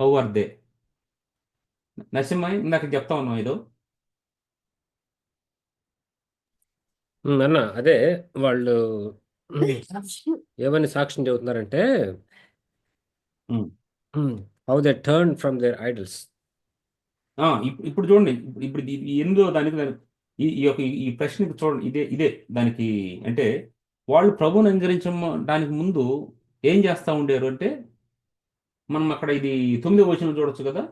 How are they? నరసింహ, ఇందాక చెప్తా ఉన్నాం ఏదో. అన్న అదే వాళ్ళు ఏమని సాక్ష్యం చెబుతున్నారంటే um. How they turn from their idols. ఇప్పుడు చూడండి, ఇప్పుడు ఇది ఎందులో ఈ యొక్క ఈ ప్రశ్నకి చూడండి, ఇదే దానికి. అంటే వాళ్ళు ప్రభువుని అంగీకరించడానికి ముందు ఏం చేస్తా ఉండేరు అంటే, మనం అక్కడ ఇది 9వ వచనం చూడొచ్చు కదా.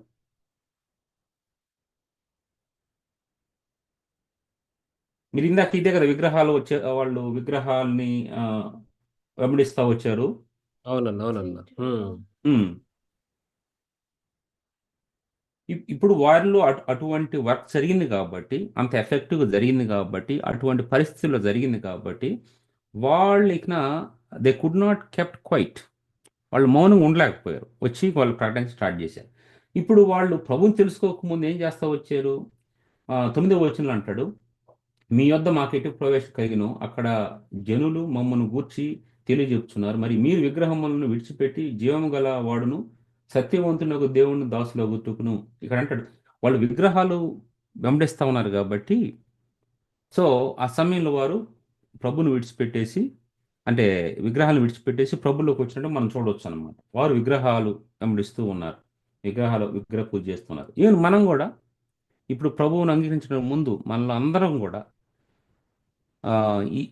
మీరు ఇందాక ఇదే కదా, విగ్రహాలు వాళ్ళు విగ్రహాలని వెంబడిస్తా వచ్చారు. అవునన్నా. ఉమ్. ఇప్పుడు వారిలో అటువంటి వర్క్ జరిగింది కాబట్టి, అంత ఎఫెక్టివ్గా జరిగింది కాబట్టి, అటువంటి పరిస్థితుల్లో జరిగింది కాబట్టి, వాళ్ళు ఇక they could not kept quiet. వాళ్ళు మౌనంగా ఉండలేకపోయారు, వచ్చి వాళ్ళు ప్రకటన స్టార్ట్ చేశారు. ఇప్పుడు వాళ్ళు ప్రభుని తెలుసుకోకముందు ఏం చేస్తా వచ్చారు? 9వ వచనంలో అంటాడు, మీ యొద్ద మాకెటు ప్రవేశం కలిగిన అక్కడ జనులు మమ్మను గూర్చి తెలియజెప్పుచున్నారు. మరి మీరు విగ్రహములను విడిచిపెట్టి జీవము గల వాడును సత్యవంతునకు దేవుని దాసుల గుర్తుకును. ఇక్కడ అంటాడు వాళ్ళు విగ్రహాలు వెంబడిస్తా ఉన్నారు కాబట్టి, సో ఆ సమయంలో వారు ప్రభుని విడిచిపెట్టేసి, అంటే విగ్రహాలను విడిచిపెట్టేసి ప్రభులోకి వచ్చినట్టు మనం చూడవచ్చు అనమాట. వారు విగ్రహాలు వెంబడిస్తూ ఉన్నారు, విగ్రహ పూజ చేస్తున్నారు. ఈవెన్ మనం కూడా ఇప్పుడు ప్రభువును అంగీకరించడం ముందు మనలో అందరం కూడా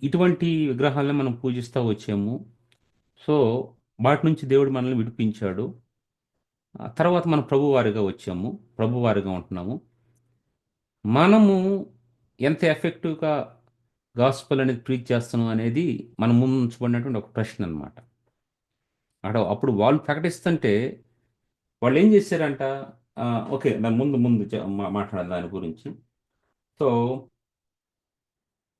ఇటువంటి విగ్రహాలను మనం పూజిస్తూ వచ్చాము. సో వాటి నుంచి దేవుడు మనల్ని విడిపించాడు. తర్వాత మనం ప్రభువారిగా వచ్చాము, ప్రభువారిగా ఉంటున్నాము. మనము ఎంత ఎఫెక్టివ్గా గాస్పల్ అనేది ప్రీచ్ చేస్తున్నాం అనేది మనం ముందు ఉంచబడినటువంటి ఒక ప్రశ్న అనమాట. అప్పుడు వాళ్ళు ప్రకటిస్తుంటే వాళ్ళు ఏం చేశారంట? ఓకే, దాని ముందు మాట్లాడాలి దాని గురించి. సో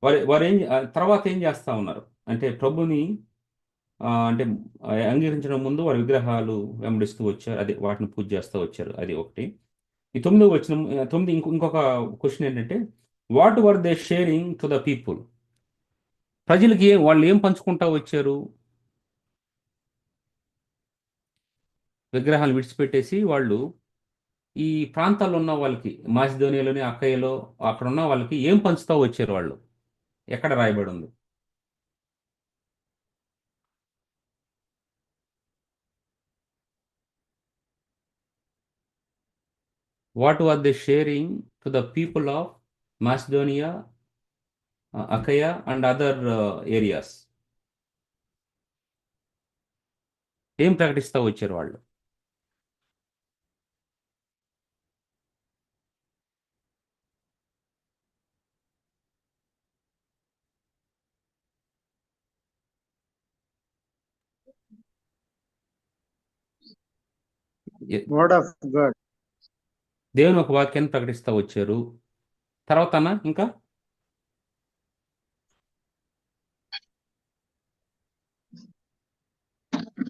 వారు తర్వాత ఏం చేస్తా ఉన్నారు అంటే, ప్రభుని అంటే అంగీకరించడం ముందు వారి విగ్రహాలు వెంబడిస్తూ వచ్చారు, అదే వాటిని పూజ చేస్తూ వచ్చారు. అది ఒకటి. ఈ 9వ వచనం 9 ఇంకొక క్వశ్చన్ ఏంటంటే, what were they sharing to the people. ప్రజలకి వాళ్ళు ఏం పంచుకుంటా వచ్చారు? విగ్రహాలు విడిచిపెట్టేసి వాళ్ళు ఈ ప్రాంతాల్లో ఉన్న వాళ్ళకి, మాసిదోనియాలోని అక్కయ్యలో అక్కడ ఉన్న వాళ్ళకి ఏం పంచుతూ వచ్చారు వాళ్ళు? ఎక్కడ రాయబడి ఉంది? What were they sharing to the people of Macedonia, Achaia and other areas? ఏం ప్రకటిస్తూ వచ్చారు వాళ్ళు? Word of God. దేవుని ఒక వాక్యాన్ని ప్రకటిస్తూ వచ్చారు. తర్వాత ఇంకా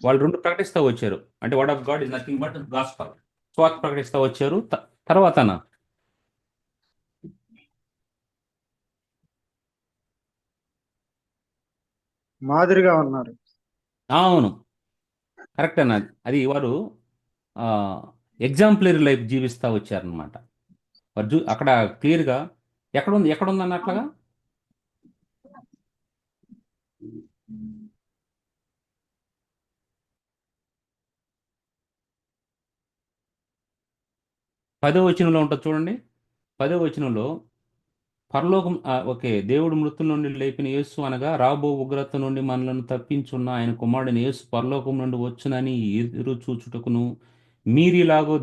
వాళ్ళు 2 ప్రకటిస్తూ వచ్చారు. అంటే word of God is nothing but gospel. స్వార్థ ప్రకటిస్తూ వచ్చారు. తర్వాత మాదిరిగా ఉన్నారు. అవును, కరెక్ట్ అన్న. అది వారు ఎగ్జాంపులరీ లైఫ్ జీవిస్తూ వచ్చారనమాట. వారు అక్కడ క్లియర్గా ఎక్కడుంది అన్నట్లుగా పదో వచనంలో ఉంటుంది చూడండి. 10వ వచనంలో పరలోకం ఓకే, దేవుడు మృతుల నుండి లేపిన యేసు అనగా రాబో ఉగ్రత నుండి మనలను తప్పించున్న ఆయన కుమారుడిని యేసు పరలోకం నుండి వచ్చునని ఎదురు చూచుటకును మీరెలాగూ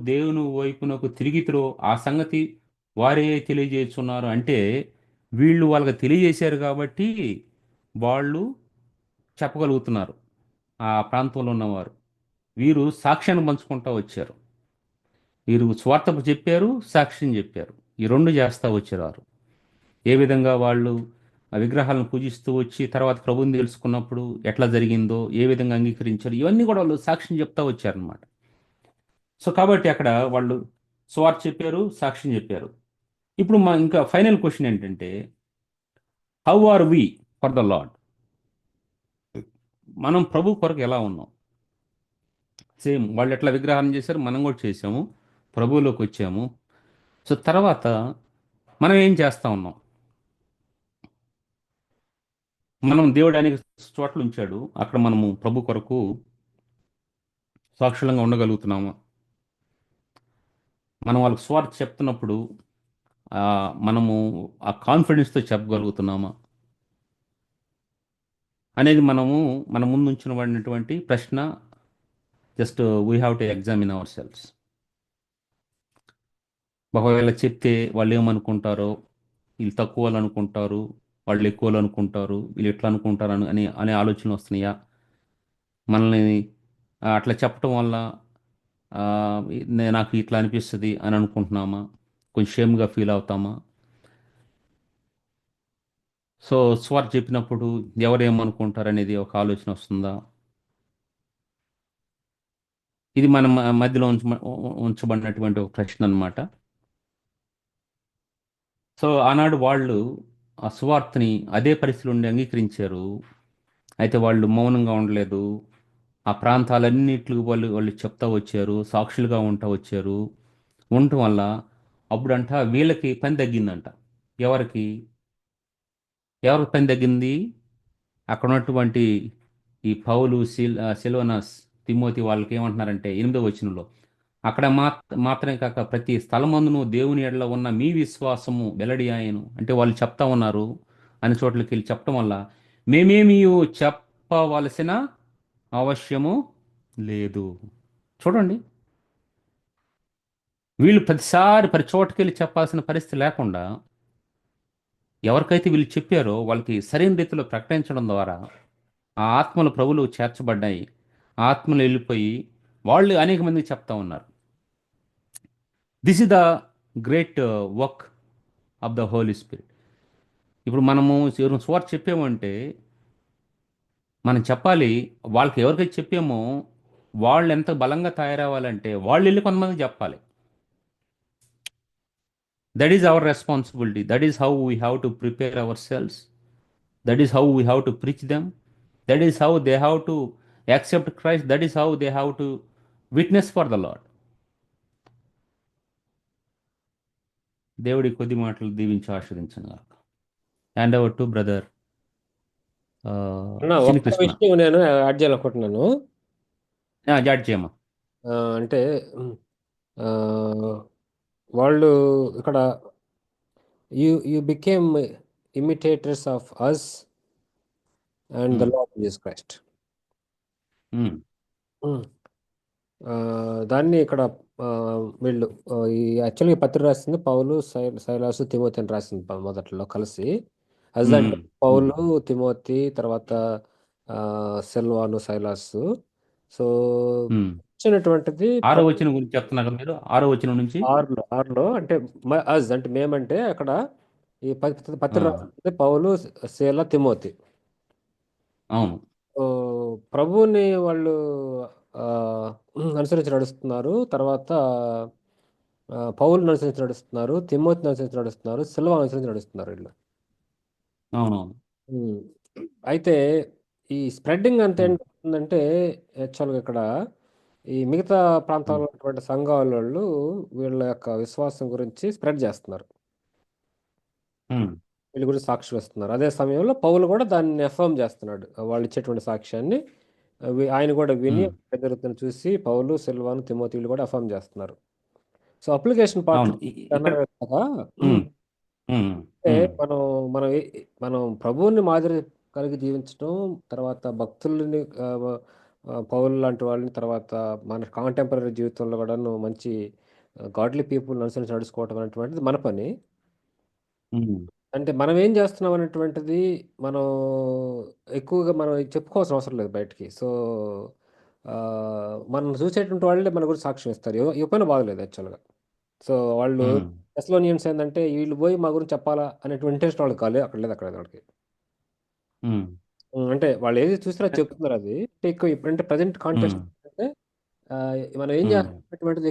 దేవుని వైపునకు తిరిగితిరో ఆ సంగతి వారే తెలియజేస్తున్నారు. అంటే వీళ్ళు వాళ్ళకి తెలియజేశారు కాబట్టి వాళ్ళు చెప్పగలుగుతున్నారు. ఆ ప్రాంతంలో ఉన్నవారు వీరు సాక్ష్యాన్ని పంచుకుంటూ వచ్చారు. వీరు స్వార్థపు చెప్పారు, సాక్ష్యం చెప్పారు. ఈ 2 చేస్తూ వచ్చారు. ఏ విధంగా వాళ్ళు ఆ విగ్రహాలను పూజిస్తూ వచ్చి తర్వాత ప్రభువుని తెలుసుకున్నప్పుడు ఎట్లా జరిగిందో, ఏ విధంగా అంగీకరించారు, ఇవన్నీ కూడా వాళ్ళు సాక్ష్యం చెప్తా వచ్చారనమాట. సో కాబట్టి అక్కడ వాళ్ళు సువార్త చెప్పారు, సాక్ష్యం చెప్పారు. ఇప్పుడు మా ఇంకా ఫైనల్ క్వశ్చన్ ఏంటంటే, how are we for the Lord? మనం ప్రభు కొరకు ఎలా ఉన్నాం? సేమ్ వాళ్ళు ఎట్లా విగ్రహాన్ని చేశారు, మనం కూడా చేసాము, ప్రభువులోకి వచ్చాము. సో తర్వాత మనం ఏం చేస్తా ఉన్నాం? మనం దేవుడు అనేక చోట్ల ఉంచాడు, అక్కడ మనము ప్రభు కొరకు సాక్షులంగా ఉండగలుగుతున్నాము. మనం వాళ్ళకి స్వార్థ చెప్తున్నప్పుడు ఆ, మనము ఆ కాన్ఫిడెన్స్తో చెప్పగలుగుతున్నామా అనేది మన ముందు ఉంచినటువంటి ప్రశ్న. Just we have to examine our cells. ఒకవేళ చెప్తే వాళ్ళు ఏమనుకుంటారో, వీళ్ళు తక్కువ వాళ్ళు అనుకుంటారు, వాళ్ళు ఎక్కువ వాళ్ళు అనుకుంటారు, వీళ్ళు ఎట్లా అనుకుంటారు అనే ఆలోచనలు వస్తున్నాయా? మనల్ని అట్లా చెప్పటం వల్ల ఆ, నాకు ఇట్లా అనిపిస్తుంది అని అనుకుంటున్నామా? కొంచెం షేమ్గా ఫీల్ అవుతామా? సో స్వార్థ చెప్పినప్పుడు ఎవరేమనుకుంటారు అనేది ఒక ఆలోచన వస్తుందా? ఇది మన మధ్యలో ఉంచబడినటువంటి ఒక ప్రశ్న అన్నమాట. సో ఆనాడు వాళ్ళు ఆ సువార్తని అదే పరిస్థితులు ఉండి అంగీకరించారు. అయితే వాళ్ళు మౌనంగా ఉండలేదు. ఆ ప్రాంతాలన్నిటికి వాళ్ళు చెప్తా వచ్చారు, సాక్షులుగా ఉంటా వచ్చారు. ఉండటం వల్ల అప్పుడంట వీళ్ళకి పని తగ్గిందంట. ఎవరికి ఎవరికి పని తగ్గింది? అక్కడ ఉన్నటువంటి ఈ పౌలు, సిల్వనస్, తిమోతి వాళ్ళకి ఏమంటున్నారంటే 8వ వచనంలో, అక్కడ మాత్రమే కాక ప్రతి స్థలమందును దేవుని ఎడల ఉన్న మీ విశ్వాసము వెల్లడి ఆయను అంటే వాళ్ళు చెప్తా ఉన్నారు. అన్ని చోట్లకి వెళ్ళి చెప్పడం వల్ల మేమేమి చెప్పవలసిన అవశ్యము లేదు. చూడండి, వీళ్ళు ప్రతి చోటకి వెళ్ళి చెప్పాల్సిన పరిస్థితి లేకుండా ఎవరికైతే వీళ్ళు చెప్పారో వాళ్ళకి సరైన రీతిలో ప్రకటించడం ద్వారా ఆ ఆత్మలు ప్రభువులు చేర్చబడ్డాయి. ఆ ఆత్మలు వెళ్ళిపోయి వాళ్ళు అనేక మందికి చెప్తా ఉన్నారు. This is the great work of the Holy Spirit. ఇప్పుడు మనము ఎవరు స్వార్థ చెప్పామంటే మనం చెప్పాలి. వాళ్ళకి ఎవరికైతే చెప్పామో వాళ్ళు ఎంత బలంగా తయారవ్వాలంటే వాళ్ళు వెళ్ళి కొంతమందికి చెప్పాలి. That is our responsibility. That is how we have to prepare our cells. That is how we have to preach them. That is how they have to accept Christ. That is how they have to witness for the lord. దేవుడి కొద్ది మాటలు దీవించి ఆస్వాదించను. Hand over to brother అన్న చిన్ని ఒక్క కృష్ణ. విషయం నేను add చేయాలనుకుంటున్నాను. జాడ్ చేయమ్మా. అంటే ఆ, వాళ్ళు ఇక్కడ you became imitators of us and the Lord Jesus Christ. దాన్ని ఇక్కడ వీళ్ళు ఈ యాక్చువల్గా ఈ పత్రిక రాసింది పౌలు, సైలాసు, తిమోతి అని రాసింది మొదట్లో కలిసి. అస్ అంటే పౌలు, తిమోతి, తర్వాత సెల్వాను, సైలాసు. సో వచ్చినటువంటిది 6వ వచనం గురించి చెప్తున్నారు కదా మీరు. 6వ వచనం నుంచి ఆరులో అంటే అజ్ అంటే మేమంటే అక్కడ ఈ పత్రిక రాసింది పౌలు, శీల, తిమోతి. అవును. సో ప్రభువుని వాళ్ళు ఆ, అనుసరించి నడుస్తున్నారు. తర్వాత పౌలుని అనుసరించి నడుస్తున్నారు, తిమోతిని అనుసరించి నడుస్తున్నారు, సిల్వాను అనుసరించి నడుస్తున్నారు వీళ్ళు. అవునవును. ఉమ్. అయితే ఈ స్ప్రెడ్డింగ్ అంత ఏంటంటే యాక్చువల్గా ఇక్కడ ఈ మిగతా ప్రాంతాల్లో ఉన్నటువంటి సంఘాల వాళ్ళు వీళ్ళ యొక్క విశ్వాసం గురించి స్ప్రెడ్ చేస్తున్నారు, వీళ్ళ గురించి సాక్ష్యం ఇస్తున్నారు. అదే సమయంలో పౌలు కూడా దాన్ని ఎఫర్మ్ చేస్తున్నాడు. వాళ్ళు ఇచ్చేటువంటి సాక్ష్యాన్ని ఆయన కూడా విని జరుగుతున్న చూసి పౌలు, సిల్వాను, తిమోతి వీళ్ళు కూడా ఎఫర్మ్ చేస్తున్నారు. సో అప్లికేషన్ పార్ట్ అవును. అన్నారు కదా, అంటే మనం మనం మనం ప్రభువుని మాదిరి కలిగి జీవించడం, తర్వాత భక్తుల్ని పౌలు లాంటి వాళ్ళని, తర్వాత మన కాంటెంపరీ జీవితంలో కూడా మంచి గాడ్లీ పీపుల్ అనుసరించి నడుచుకోవటం అనేటువంటిది మన పని. అంటే మనం ఏం చేస్తున్నాం అనేటువంటిది మనం ఎక్కువగా మనం చెప్పుకోవాల్సిన అవసరం లేదు బయటికి. సో మనం చూసేటువంటి వాళ్ళే మన గురించి సాక్ష్యం ఇస్తారు. ఇవ్వకపోయినా బాగలేదు యాక్చువల్గా. సో వాళ్ళు తెస్సలోనియన్స్ ఏంటంటే వీళ్ళు పోయి మా గురించి చెప్పాలా అనేటువంటి ఇంట్రెస్ట్ వాళ్ళకి కాలేదు, అక్కడ లేదు వాళ్ళకి. ఉమ్, అంటే వాళ్ళు ఏది చూసినా చెప్తున్నారు అది. అంటే ఎక్కువ ఇప్పుడంటే ప్రజెంట్ ఉమ్, కాంటెక్స్ట్ అంటే ఆ, మనం ఏం ఉమ్. చేస్తున్నటువంటిది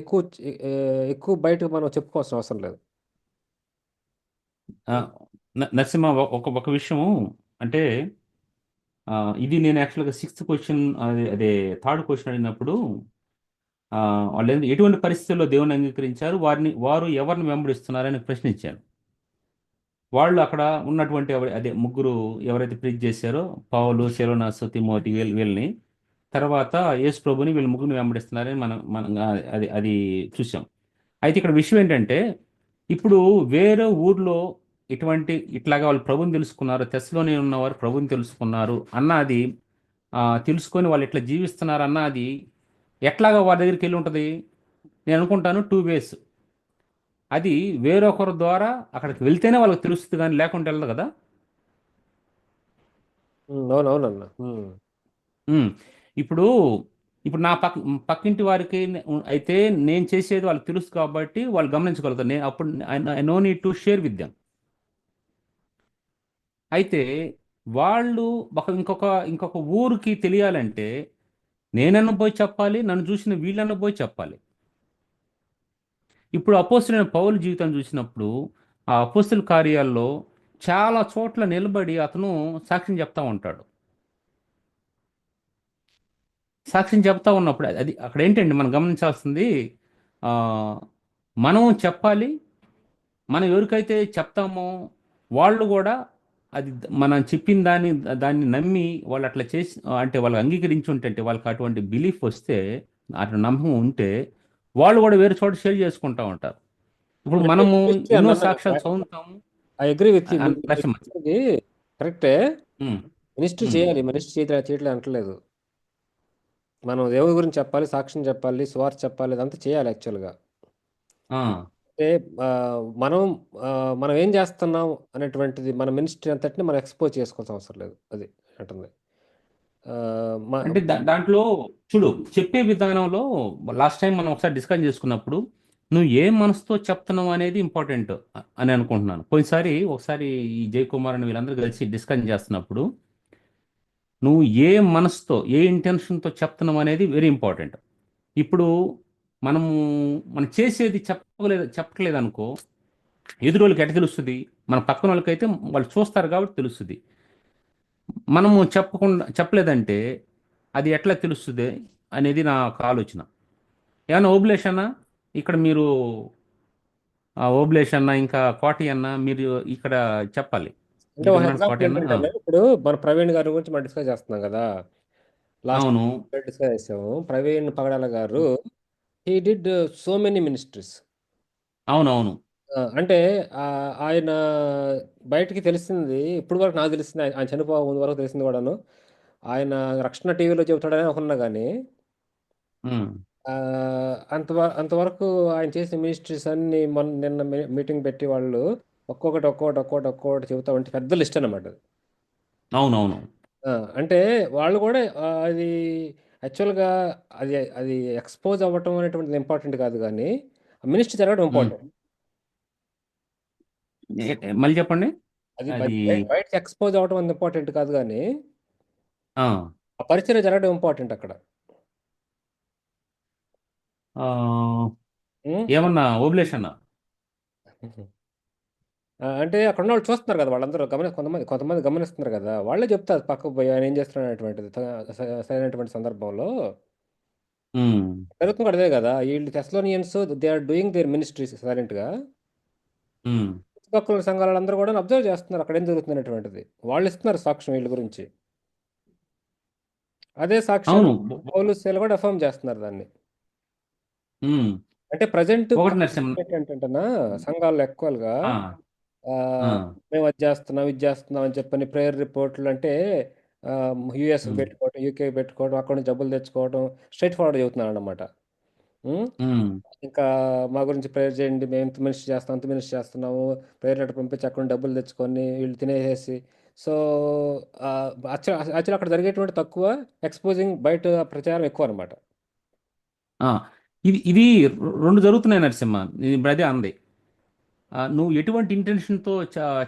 ఎక్కువ బయటకు మనం చెప్పుకోవాల్సిన అవసరం లేదు. ఆ, నరసింహ, ఒక ఒక విషయము అంటే, ఆ, ఇది నేను యాక్చువల్గా సిక్స్త్ క్వశ్చన్, అదే అదే థర్డ్ క్వశ్చన్ అడిగినప్పుడు, ఆ, వాళ్ళు ఎటువంటి పరిస్థితుల్లో దేవుని అంగీకరించారు, వారు ఎవరిని వెంబడిస్తున్నారని ప్రశ్నించాను. వాళ్ళు అక్కడ ఉన్నటువంటి అదే ముగ్గురు ఎవరైతే ప్రీచ్ చేశారో, పౌలు, సిలవానాసు, తిమోతి, వీళ్ళని, తర్వాత యేసు ప్రభుని, వీళ్ళ ముగ్గురిని వెంబడిస్తున్నారని మనం అది అది చూసాం. అయితే ఇక్కడ విషయం ఏంటంటే, ఇప్పుడు వేరే ఊర్లో ఇట్లాగా వాళ్ళు ప్రభుని తెలుసుకున్నారు, తెస్సలోని ఉన్నవారు ప్రభుని తెలుసుకున్నారు అన్నది, తెలుసుకొని వాళ్ళు ఇట్లా జీవిస్తున్నారు అన్నది ఎట్లాగా వాళ్ళ దగ్గరికి వెళ్ళి ఉంటుంది. నేను అనుకుంటాను 2 ways. అది వేరొకరి ద్వారా అక్కడికి వెళ్తేనే వాళ్ళకి తెలుస్తుంది, కానీ లేకుంటే వెళ్ళదు కదా. అవునవునన్న. ఉమ్. ఇప్పుడు ఇప్పుడు నా పక్కింటి వారికి అయితే నేను చేసేది వాళ్ళకి తెలుసు కాబట్టి వాళ్ళు గమనించగలుగుతారు. నేను అప్పుడు I know need to share with them. అయితే వాళ్ళు ఇంకొక ఇంకొక ఊరికి తెలియాలంటే నేనన్నా పోయి చెప్పాలి, నన్ను చూసిన వీళ్ళన్నా పోయి చెప్పాలి. ఇప్పుడు అపోస్తలుడైన పౌలు జీవితం చూసినప్పుడు ఆ అపోస్తల కార్యాల్లో చాలా చోట్ల నిలబడి అతను సాక్ష్యం చెప్తా ఉంటాడు. సాక్ష్యం చెప్తా ఉన్నప్పుడు అది అక్కడ ఏంటండి మనం గమనించాల్సింది, ఆ, మనం చెప్పాలి. మనం ఎవరికైతే చెప్తామో వాళ్ళు కూడా అది మనం చెప్పిన దాన్ని నమ్మి వాళ్ళు అట్లా చేసి, అంటే వాళ్ళు అంగీకరించి ఉంటే, వాళ్ళకి అటువంటి బిలీఫ్ వస్తే, అటు నమ్మకం ఉంటే, వాళ్ళు కూడా వేరే చోట షేర్ చేసుకుంటా ఉంటారు. ఇప్పుడు అంటే మనము మినిస్ట్రీ ఎన్నో అన్న సాక్ష్యాలు చదువుతాము. I agree with Narasimha. కరెక్టే. ఉమ్, మినిస్ట్రీ ఉమ్, చేయాలి, మినిస్ట్రీ చేయట్లేదు అంటలేదు. మనం దేవుడి గురించి చెప్పాలి, సాక్ష్యం చెప్పాలి, సువార్త చెప్పాలి, ఇదంతా చేయాలి యాక్చువల్గా. ఆ, అంటే ఆ, మనం మనం ఏం చేస్తున్నాం అనేటువంటిది మన మినిస్ట్రీ అంతటిని మనం ఎక్స్పోజ్ చేసుకోవాల్సిన అవసరం లేదు. అది అంటుంది. ఆ, మ- అంటే దాంట్లో చూడు, చెప్పే విధానంలో లాస్ట్ టైం మనం ఒకసారి డిస్కస్ చేసుకున్నప్పుడు నువ్వు ఏ మనసుతో చెప్తున్నావు అనేది ఇంపార్టెంట్ అని అనుకుంటున్నాను. ఒకసారి ఈ జయకుమార్ అని వీళ్ళందరూ కలిసి డిస్కస్ చేస్తున్నప్పుడు నువ్వు ఏ మనసుతో, ఏ ఇంటెన్షన్తో చెప్తున్నావు అనేది వెరీ ఇంపార్టెంట్. ఇప్పుడు మనము మనం చేసేది చెప్పట్లేదు అనుకో, ఎదురు వాళ్ళకి ఎట్ట తెలుస్తుంది? మన పక్కన వాళ్ళకైతే వాళ్ళు చూస్తారు కాబట్టి తెలుస్తుంది. మనము చెప్పలేదంటే అది ఎట్లా తెలుస్తుంది అనేది నా ఒక ఆలోచన. ఏమన్నా ఓబులేష్ అన్న, ఇక్కడ మీరు ఓబులేష్ అన్న ఇంకా కోటి అన్న, మీరు ఇక్కడ చెప్పాలి. అంటే ఇక్కడ ఒక ఉన్నాడు ఎగ్జాంపుల్ కోటి అన్న. ఏంటంటే ఇప్పుడు మన ప్రవీణ్ గారి గురించి మనం డిస్కస్ చేస్తున్నాం కదా. లాస్ట్ అవును, డిస్కస్ చేసాము. ప్రవీణ్ పగడాల గారు he did so many ministries. అవునవును. అంటే ఆయన బయటికి తెలిసింది ఇప్పుడు వరకు నాకు తెలిసింది, ఆయన చనిపోక ముందు వరకు తెలిసింది కూడాను. ఆయన రక్షణ టీవీలో చెబుతాడని అనుకున్నా కానీ ఉమ్, అంతవరకు ఆయన చేసిన మినిస్ట్రీస్ అన్ని నిన్న మీటింగ్ పెట్టి వాళ్ళు ఒక్కొక్కటి చెబుతా ఉంటే పెద్ద లిస్ట్ అనమాట. అవునవును. అంటే వాళ్ళు కూడా అది యాక్చువల్గా అది అది ఎక్స్పోజ్ అవ్వటం అనేటువంటిది ఇంపార్టెంట్ కాదు, కానీ మినిస్ట్రీ జరగడం ఉమ్. ఇంపార్టెంట్. మళ్ళీ చెప్పండి. అది అది బయటకి ఎక్స్పోజ్ అవ్వడం అంత ఇంపార్టెంట్ కాదు, కానీ ఆ, ఆ పరిచయం జరగడం ఇంపార్టెంట్ అక్కడ. ఆ, ఉం? ఏమన్నా ఓబులేష్ అన్న. అంటే అక్కడ ఉన్న వాళ్ళు చూస్తున్నారు కదా, వాళ్ళందరూ కొంతమంది కొంతమంది గమనిస్తున్నారు కదా, వాళ్ళే చెప్తారు పక్కకు పోయి ఆయన ఏం చేస్తున్నాడు అనేటువంటిది సరైనటువంటి సందర్భంలో ఉమ్, జరుగుతుంది కూడా అదే కదా. వీళ్ళు Thessalonians they are doing their ministries silent గా. ఉమ్. చుట్టుపక్కల సంఘాలందరూ కూడా అబ్జర్వ్ చేస్తున్నారు అక్కడ ఏం జరుగుతుంది అనేటువంటిది. వాళ్ళు ఇస్తున్నారు సాక్ష్యం వీళ్ళ గురించి. అదే సాక్ష్యాన్ని అవును. పౌలు శీల కూడా అఫర్మ్ చేస్తున్నారు దాన్ని. ఉమ్. అంటే ప్రజెంట్ ఒకటి నరసింహ. ఏంటంటేనా, సంఘాల్లో ఎక్కువగా ఆ, ఆ, ఆ, మేము ఇది చేస్తున్నాం అని చెప్పని ప్రేయర్ రిపోర్ట్లు అంటే యుఎస్ ఉమ్, పెట్టుకోవడం, యూకే పెట్టుకోవడం, అక్కడ నుంచి డబ్బులు తెచ్చుకోవడం, స్ట్రైట్ ఫార్వర్డ్ చెబుతున్నాను అనమాట. ఉమ్, ఇంకా మా గురించి ప్రేయర్ చేయండి, మేము ఇంత మినిస్టర్ చేస్తాం, అంత మినిస్టర్ చేస్తున్నాము, ప్రేయర్ లెటర్ పంపించి అక్కడ నుంచి డబ్బులు తెచ్చుకొని వీళ్ళు తినేసేసి. సో యాక్చువల్ అక్కడ జరిగేటువంటి తక్కువ, ఎక్స్పోజింగ్ బయట ప్రచారం ఎక్కువ అనమాట. ఆ. ఇది రెండు జరుగుతున్నాయి నరసింహ. ఇది ఇప్పుడు అదే అంది. నువ్వు ఎటువంటి ఇంటెన్షన్తో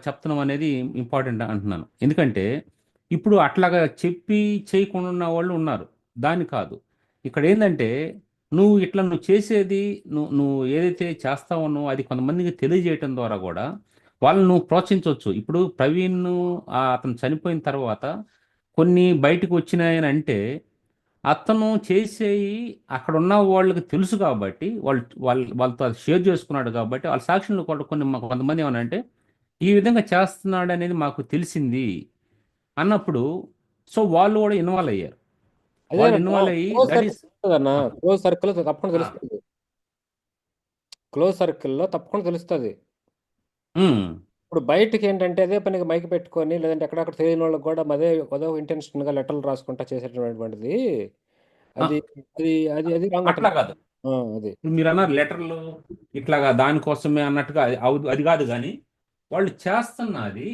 చెప్తున్నావు అనేది ఇంపార్టెంట్ అంటున్నాను. ఎందుకంటే ఇప్పుడు అట్లాగా చెప్పి చేయకుండా ఉన్న వాళ్ళు ఉన్నారు. దాని కాదు. ఇక్కడ ఏంటంటే నువ్వు చేసేది నువ్వు ఏదైతే చేస్తావో అది కొంతమందికి తెలియజేయటం ద్వారా కూడా వాళ్ళని నువ్వు ప్రోత్సహించవచ్చు. ఇప్పుడు ప్రవీణ్ అతను చనిపోయిన తర్వాత కొన్ని బయటకు వచ్చినాయని అంటే అతను చేసేయి అక్కడ ఉన్న వాళ్ళకి తెలుసు కాబట్టి వాళ్ళతో అది షేర్ చేసుకున్నాడు కాబట్టి వాళ్ళ సాక్షులు కూడా కొంతమంది ఏమనంటే ఈ విధంగా చేస్తున్నాడు అనేది మాకు తెలిసింది అన్నప్పుడు సో వాళ్ళు కూడా ఇన్వాల్వ్ అయ్యారు. వాళ్ళు అదేనన్నా ఇన్వాల్వ్ అయ్యి క్లోజ్ దట్ ఈస్ సర్కిల్ అన్న, క్లోజ్ సర్కిల్ తప్పకుండా తెలుస్తుంది. క్లోజ్ సర్కిల్లో తప్పకుండా తెలుస్తుంది. ఇప్పుడు బయటకి ఏంటంటే అదే పనికి మైక్ పెట్టుకొని లేదంటే ఎక్కడక్కడ తెలియని వాళ్ళకి కూడా అదే ఇంటెన్షన్ గా లెటర్లు రాసుకుంటా చేసేటటువంటిది అది అది అది అది రాంగ్ అట్లా కాదు. అది ఇప్పుడు మీరు అన్నారు లెటర్లు ఇట్లాగా దానికోసమే అన్నట్టుగా అది కాదు. కానీ వాళ్ళు చేస్తున్నది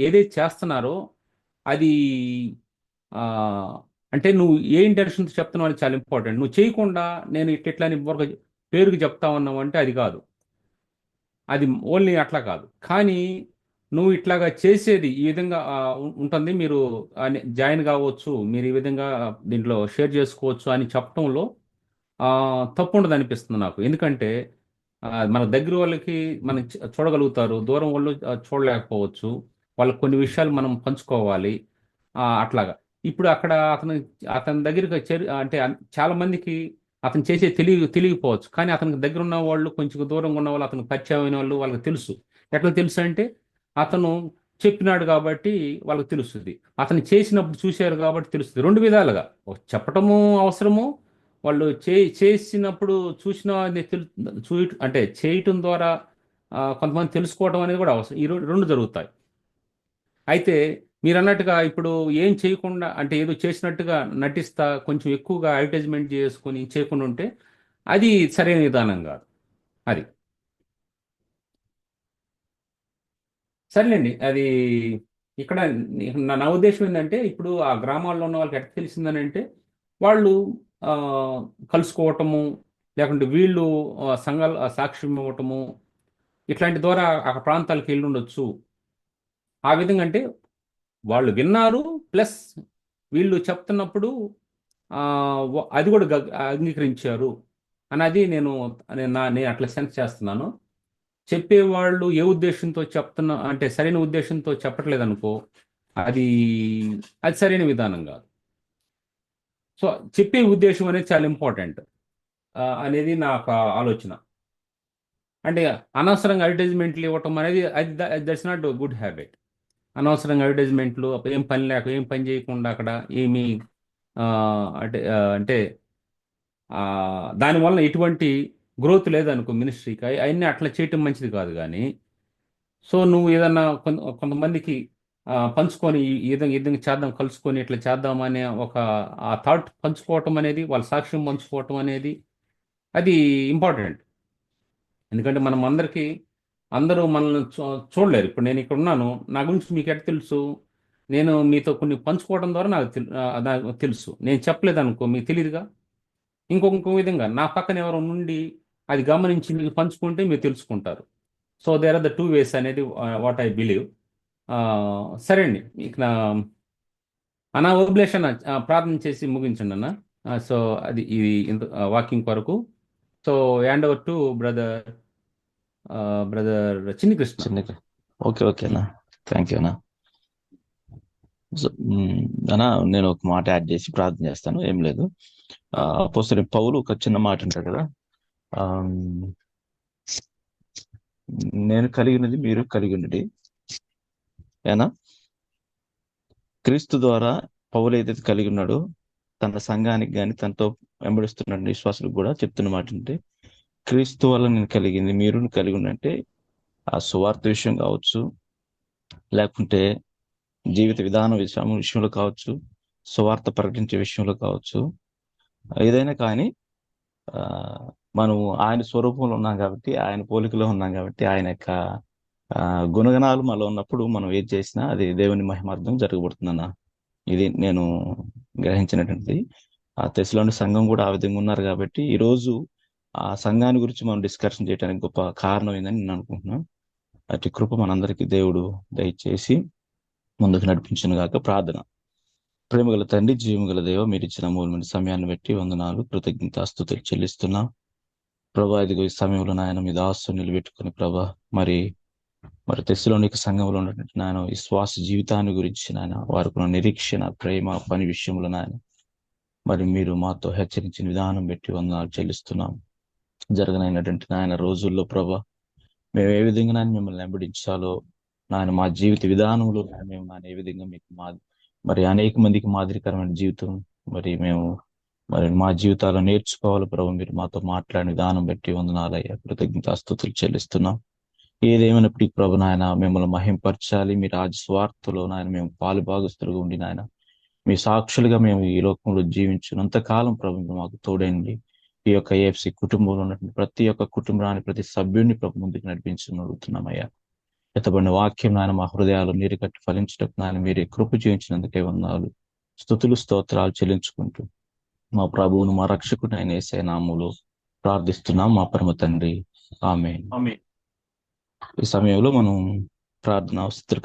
ఏదైతే చేస్తున్నారో అది ఆ, అంటే నువ్వు ఏ ఇంటెన్షన్తో చెప్తున్నావు అనేది చాలా ఇంపార్టెంట్. నువ్వు చేయకుండా నేను ఇట్లా అని పేరుకి చెప్తా ఉన్నావు అంటే అది కాదు. అది ఓన్లీ అట్లా కాదు. కానీ నువ్వు ఇట్లాగా చేసేది ఈ విధంగా ఉంటుంది, మీరు జాయిన్ కావచ్చు, మీరు ఈ విధంగా దీంట్లో షేర్ చేసుకోవచ్చు అని చెప్పడంలో తప్పు ఉండదు అనిపిస్తుంది నాకు. ఎందుకంటే మన దగ్గర వాళ్ళకి మనం చూడగలుగుతారు, దూరం వాళ్ళు చూడలేకపోవచ్చు. వాళ్ళకి కొన్ని విషయాలు మనం పంచుకోవాలి. అట్లాగా ఇప్పుడు అక్కడ అతని దగ్గరికి అంటే చాలా మందికి అతను చేసే తెలియకపోవచ్చు. కానీ అతనికి దగ్గర ఉన్న వాళ్ళు, కొంచెం దూరంగా ఉన్న వాళ్ళు, అతనికి పరిచయం అయిన వాళ్ళు, వాళ్ళకి తెలుసు. ఎట్లా తెలుసు అంటే అతను చెప్పినాడు కాబట్టి వాళ్ళకి తెలుస్తుంది. అతను చేసినప్పుడు చూశారు కాబట్టి తెలుస్తుంది. రెండు విధాలుగా చెప్పటము అవసరము, వాళ్ళు చేసినప్పుడు చూసిన అంటే చేయటం ద్వారా కొంతమంది తెలుసుకోవడం అనేది కూడా అవసరం. ఈ రెండు జరుగుతాయి. అయితే మీరు అన్నట్టుగా ఇప్పుడు ఏం చేయకుండా అంటే ఏదో చేసినట్టుగా నటిస్తా కొంచెం ఎక్కువగా అడ్వర్టైజ్మెంట్ చేసుకొని చేయకుండా ఉంటే అది సరైన విధానం కాదు. అది సరేలేండి. అది ఇక్కడ నా ఉద్దేశం ఏంటంటే ఇప్పుడు ఆ గ్రామాల్లో ఉన్న వాళ్ళకి ఎట్లా తెలిసిందని అంటే వాళ్ళు ఆ, కలుసుకోవటము, లేకుంటే వీళ్ళు సంఘాలు సాక్ష్యం ఇవ్వటము, ఇట్లాంటి ద్వారా ఆ ప్రాంతాలకు వెళ్ళి ఉండొచ్చు. ఆ విధంగా అంటే వాళ్ళు విన్నారు, ప్లస్ వీళ్ళు చెప్తున్నప్పుడు ఆ, అది కూడా అంగీకరించారు అన్నది నేను అట్లా సెన్స్ చేస్తున్నాను. చెప్పేవాళ్ళు ఏ ఉద్దేశంతో చెప్తున్నా అంటే సరైన ఉద్దేశంతో చెప్పట్లేదు అనుకో, అది అది సరైన విధానం కాదు. సో చెప్పే ఉద్దేశం అనేది చాలా ఇంపార్టెంట్ అనేది నా ఒక ఆలోచన. అంటే అనవసరంగా అడ్వర్టైజ్మెంట్లు ఇవ్వటం అనేది అది దట్స్ నాట్ గుడ్ హ్యాబిట్. అనవసరంగా అడ్వర్టైజ్మెంట్లు ఏం పని ఏం పని చేయకుండా అక్కడ ఏమి అంటే దానివల్ల ఎటువంటి గ్రోత్ లేదనుకో మినిస్ట్రీకి, అవన్నీ అట్లా చేయటం మంచిది కాదు. కానీ సో నువ్వు ఏదన్నా కొంతమందికి పంచుకొని ఈ విధంగా చేద్దాం, కలుసుకొని ఇట్లా చేద్దాం అనే ఒక ఆ థాట్ పంచుకోవటం అనేది, వాళ్ళ సాక్ష్యం పంచుకోవటం అనేది అది ఇంపార్టెంట్. ఎందుకంటే మనం అందరూ మనల్ని చూడలేరు. ఇప్పుడు నేను ఇక్కడ ఉన్నాను, నా గురించి మీకు ఎట్లా తెలుసు? నేను మీతో కొన్ని పంచుకోవడం ద్వారా నాకు తెలుసు. నేను చెప్పలేదు అనుకో మీకు తెలియదుగా. ఇంకొక విధంగా నా పక్కన ఎవరో నుండి అది గమనించి మీకు పంచుకుంటే మీరు తెలుసుకుంటారు. So there are the two ways అనేది వాట్ ఐ బిలీవ్. సరే అండి, ఇక అన్న ఓబ్లేషన్ ప్రార్థన చేసి ముగించండి అన్న. సో అది ఇది వాకింగ్ కొరకు. So hand over to brother Chinni Krishna. Okay ఓకేనా, థ్యాంక్ యూ అన్నా. అన్నా నేను ఒక మాట యాడ్ చేసి ప్రార్థన చేస్తాను. ఏం లేదు, అపోస్తలుడైన పౌలు ఒక చిన్న మాట ఉంటాడు కదా, నేను కలిగినది మీరు కలిగి ఉన్నది ఏనా. క్రీస్తు ద్వారా పౌలు ఏదైతే కలిగి ఉన్నాడో తన సంఘానికి కానీ తనతో వెంబడిస్తున్న విశ్వాసులకు కూడా చెప్తున్న మాట అంటే, క్రీస్తు వల్ల నేను కలిగింది మీరు కలిగి ఉన్నట్టే. ఆ సువార్త విషయం కావచ్చు, లేకుంటే జీవిత విధానం విషయంలో కావచ్చు, సువార్త ప్రకటించే విషయంలో కావచ్చు, ఏదైనా కానీ మనము ఆయన స్వరూపంలో ఉన్నాం కాబట్టి, ఆయన పోలికలో ఉన్నాం కాబట్టి, ఆయన యొక్క గుణగణాలు మనలో ఉన్నప్పుడు మనం ఏది చేసినా అది దేవుని మహిమార్థం జరగబడుతుందన్న. ఇది నేను గ్రహించినటువంటిది. ఆ తెస్సలోని సంఘం కూడా ఆ విధంగా ఉన్నారు కాబట్టి ఈరోజు ఆ సంఘాన్ని గురించి మనం డిస్కషన్ చేయడానికి గొప్ప కారణం ఏందని నేను అనుకుంటున్నాను. అటు కృప మనందరికీ దేవుడు దయచేసి ముందుకు నడిపించును గాక. ప్రార్థన. ప్రేమగల తండ్రి, జీవగల దేవ, మీరు ఇచ్చిన మూలమైన సమయాన్ని బట్టి వందనాలు, కృతజ్ఞతాస్తుతులు చెల్లిస్తున్నాం ప్రభా. ఇదిగో ఈ సమయంలో నాయన మీ దాసు నిలబెట్టుకుని ప్రభా, మరి తెస్సలోనిక సంఘంలో ఉన్నటువంటి నాయన విశ్వాస జీవితాన్ని గురించి నాయన వారికి ఉన్న నిరీక్షణ, ప్రేమ, పని విషయంలో నాయన మరి మీరు మాతో హెచ్చరించిన విధానం బట్టి వందనాలు చెల్లిస్తున్నాం. జరగనైనటువంటి నాయన రోజుల్లో ప్రభా, మేము ఏ విధంగా నాయన మిమ్మల్ని వెంబడించాలో నాయన మా జీవిత విధానంలో మేము నాయన ఏ విధంగా మీకు మరి అనేక మందికి మాదిరికరమైన జీవితం మరి మా జీవితాల్లో నేర్చుకోవాలి ప్రభు. మీరు మాతో మాట్లాడిన విధానం బట్టి వందనాలయ్యా, కృతజ్ఞతాస్తుతులు చెల్లిస్తున్నాం. ఏదేమైనప్పటికీ ప్రభు నాయన మిమ్మల్ని మహింపరచాలి. మీ రాజస్వార్థలో నాయన మేము పాలు భాగస్తులుగా ఉండి నాయన మీ సాక్షులుగా మేము ఈ లోకంలో జీవించినంత కాలం ప్రభు మీరు మాకు తోడండి. ఈ యొక్క ఏఎఫ్సి కుటుంబంలో ఉన్నటువంటి ప్రతి ఒక్క కుటుంబాన్ని, ప్రతి సభ్యుడిని ప్రభు ముందుకు నడిపించని అడుగుతున్నామయ్యా. ఎత్తబడిన వాక్యం నాయన మా హృదయాలు నీరు కట్టి ఫలించటం నాయన మీరే కృప జీవించినందుకే వందనాలు, స్తుతులు, స్తోత్రాలు చెల్లించుకుంటూ మా ప్రభువును, మా రక్షకుడు అయిన యేసయ్య నామములో ప్రార్థిస్తున్నాం మా పరమ తండ్రి. ఆమేన్. ఈ సమయంలో మనం ప్రార్థన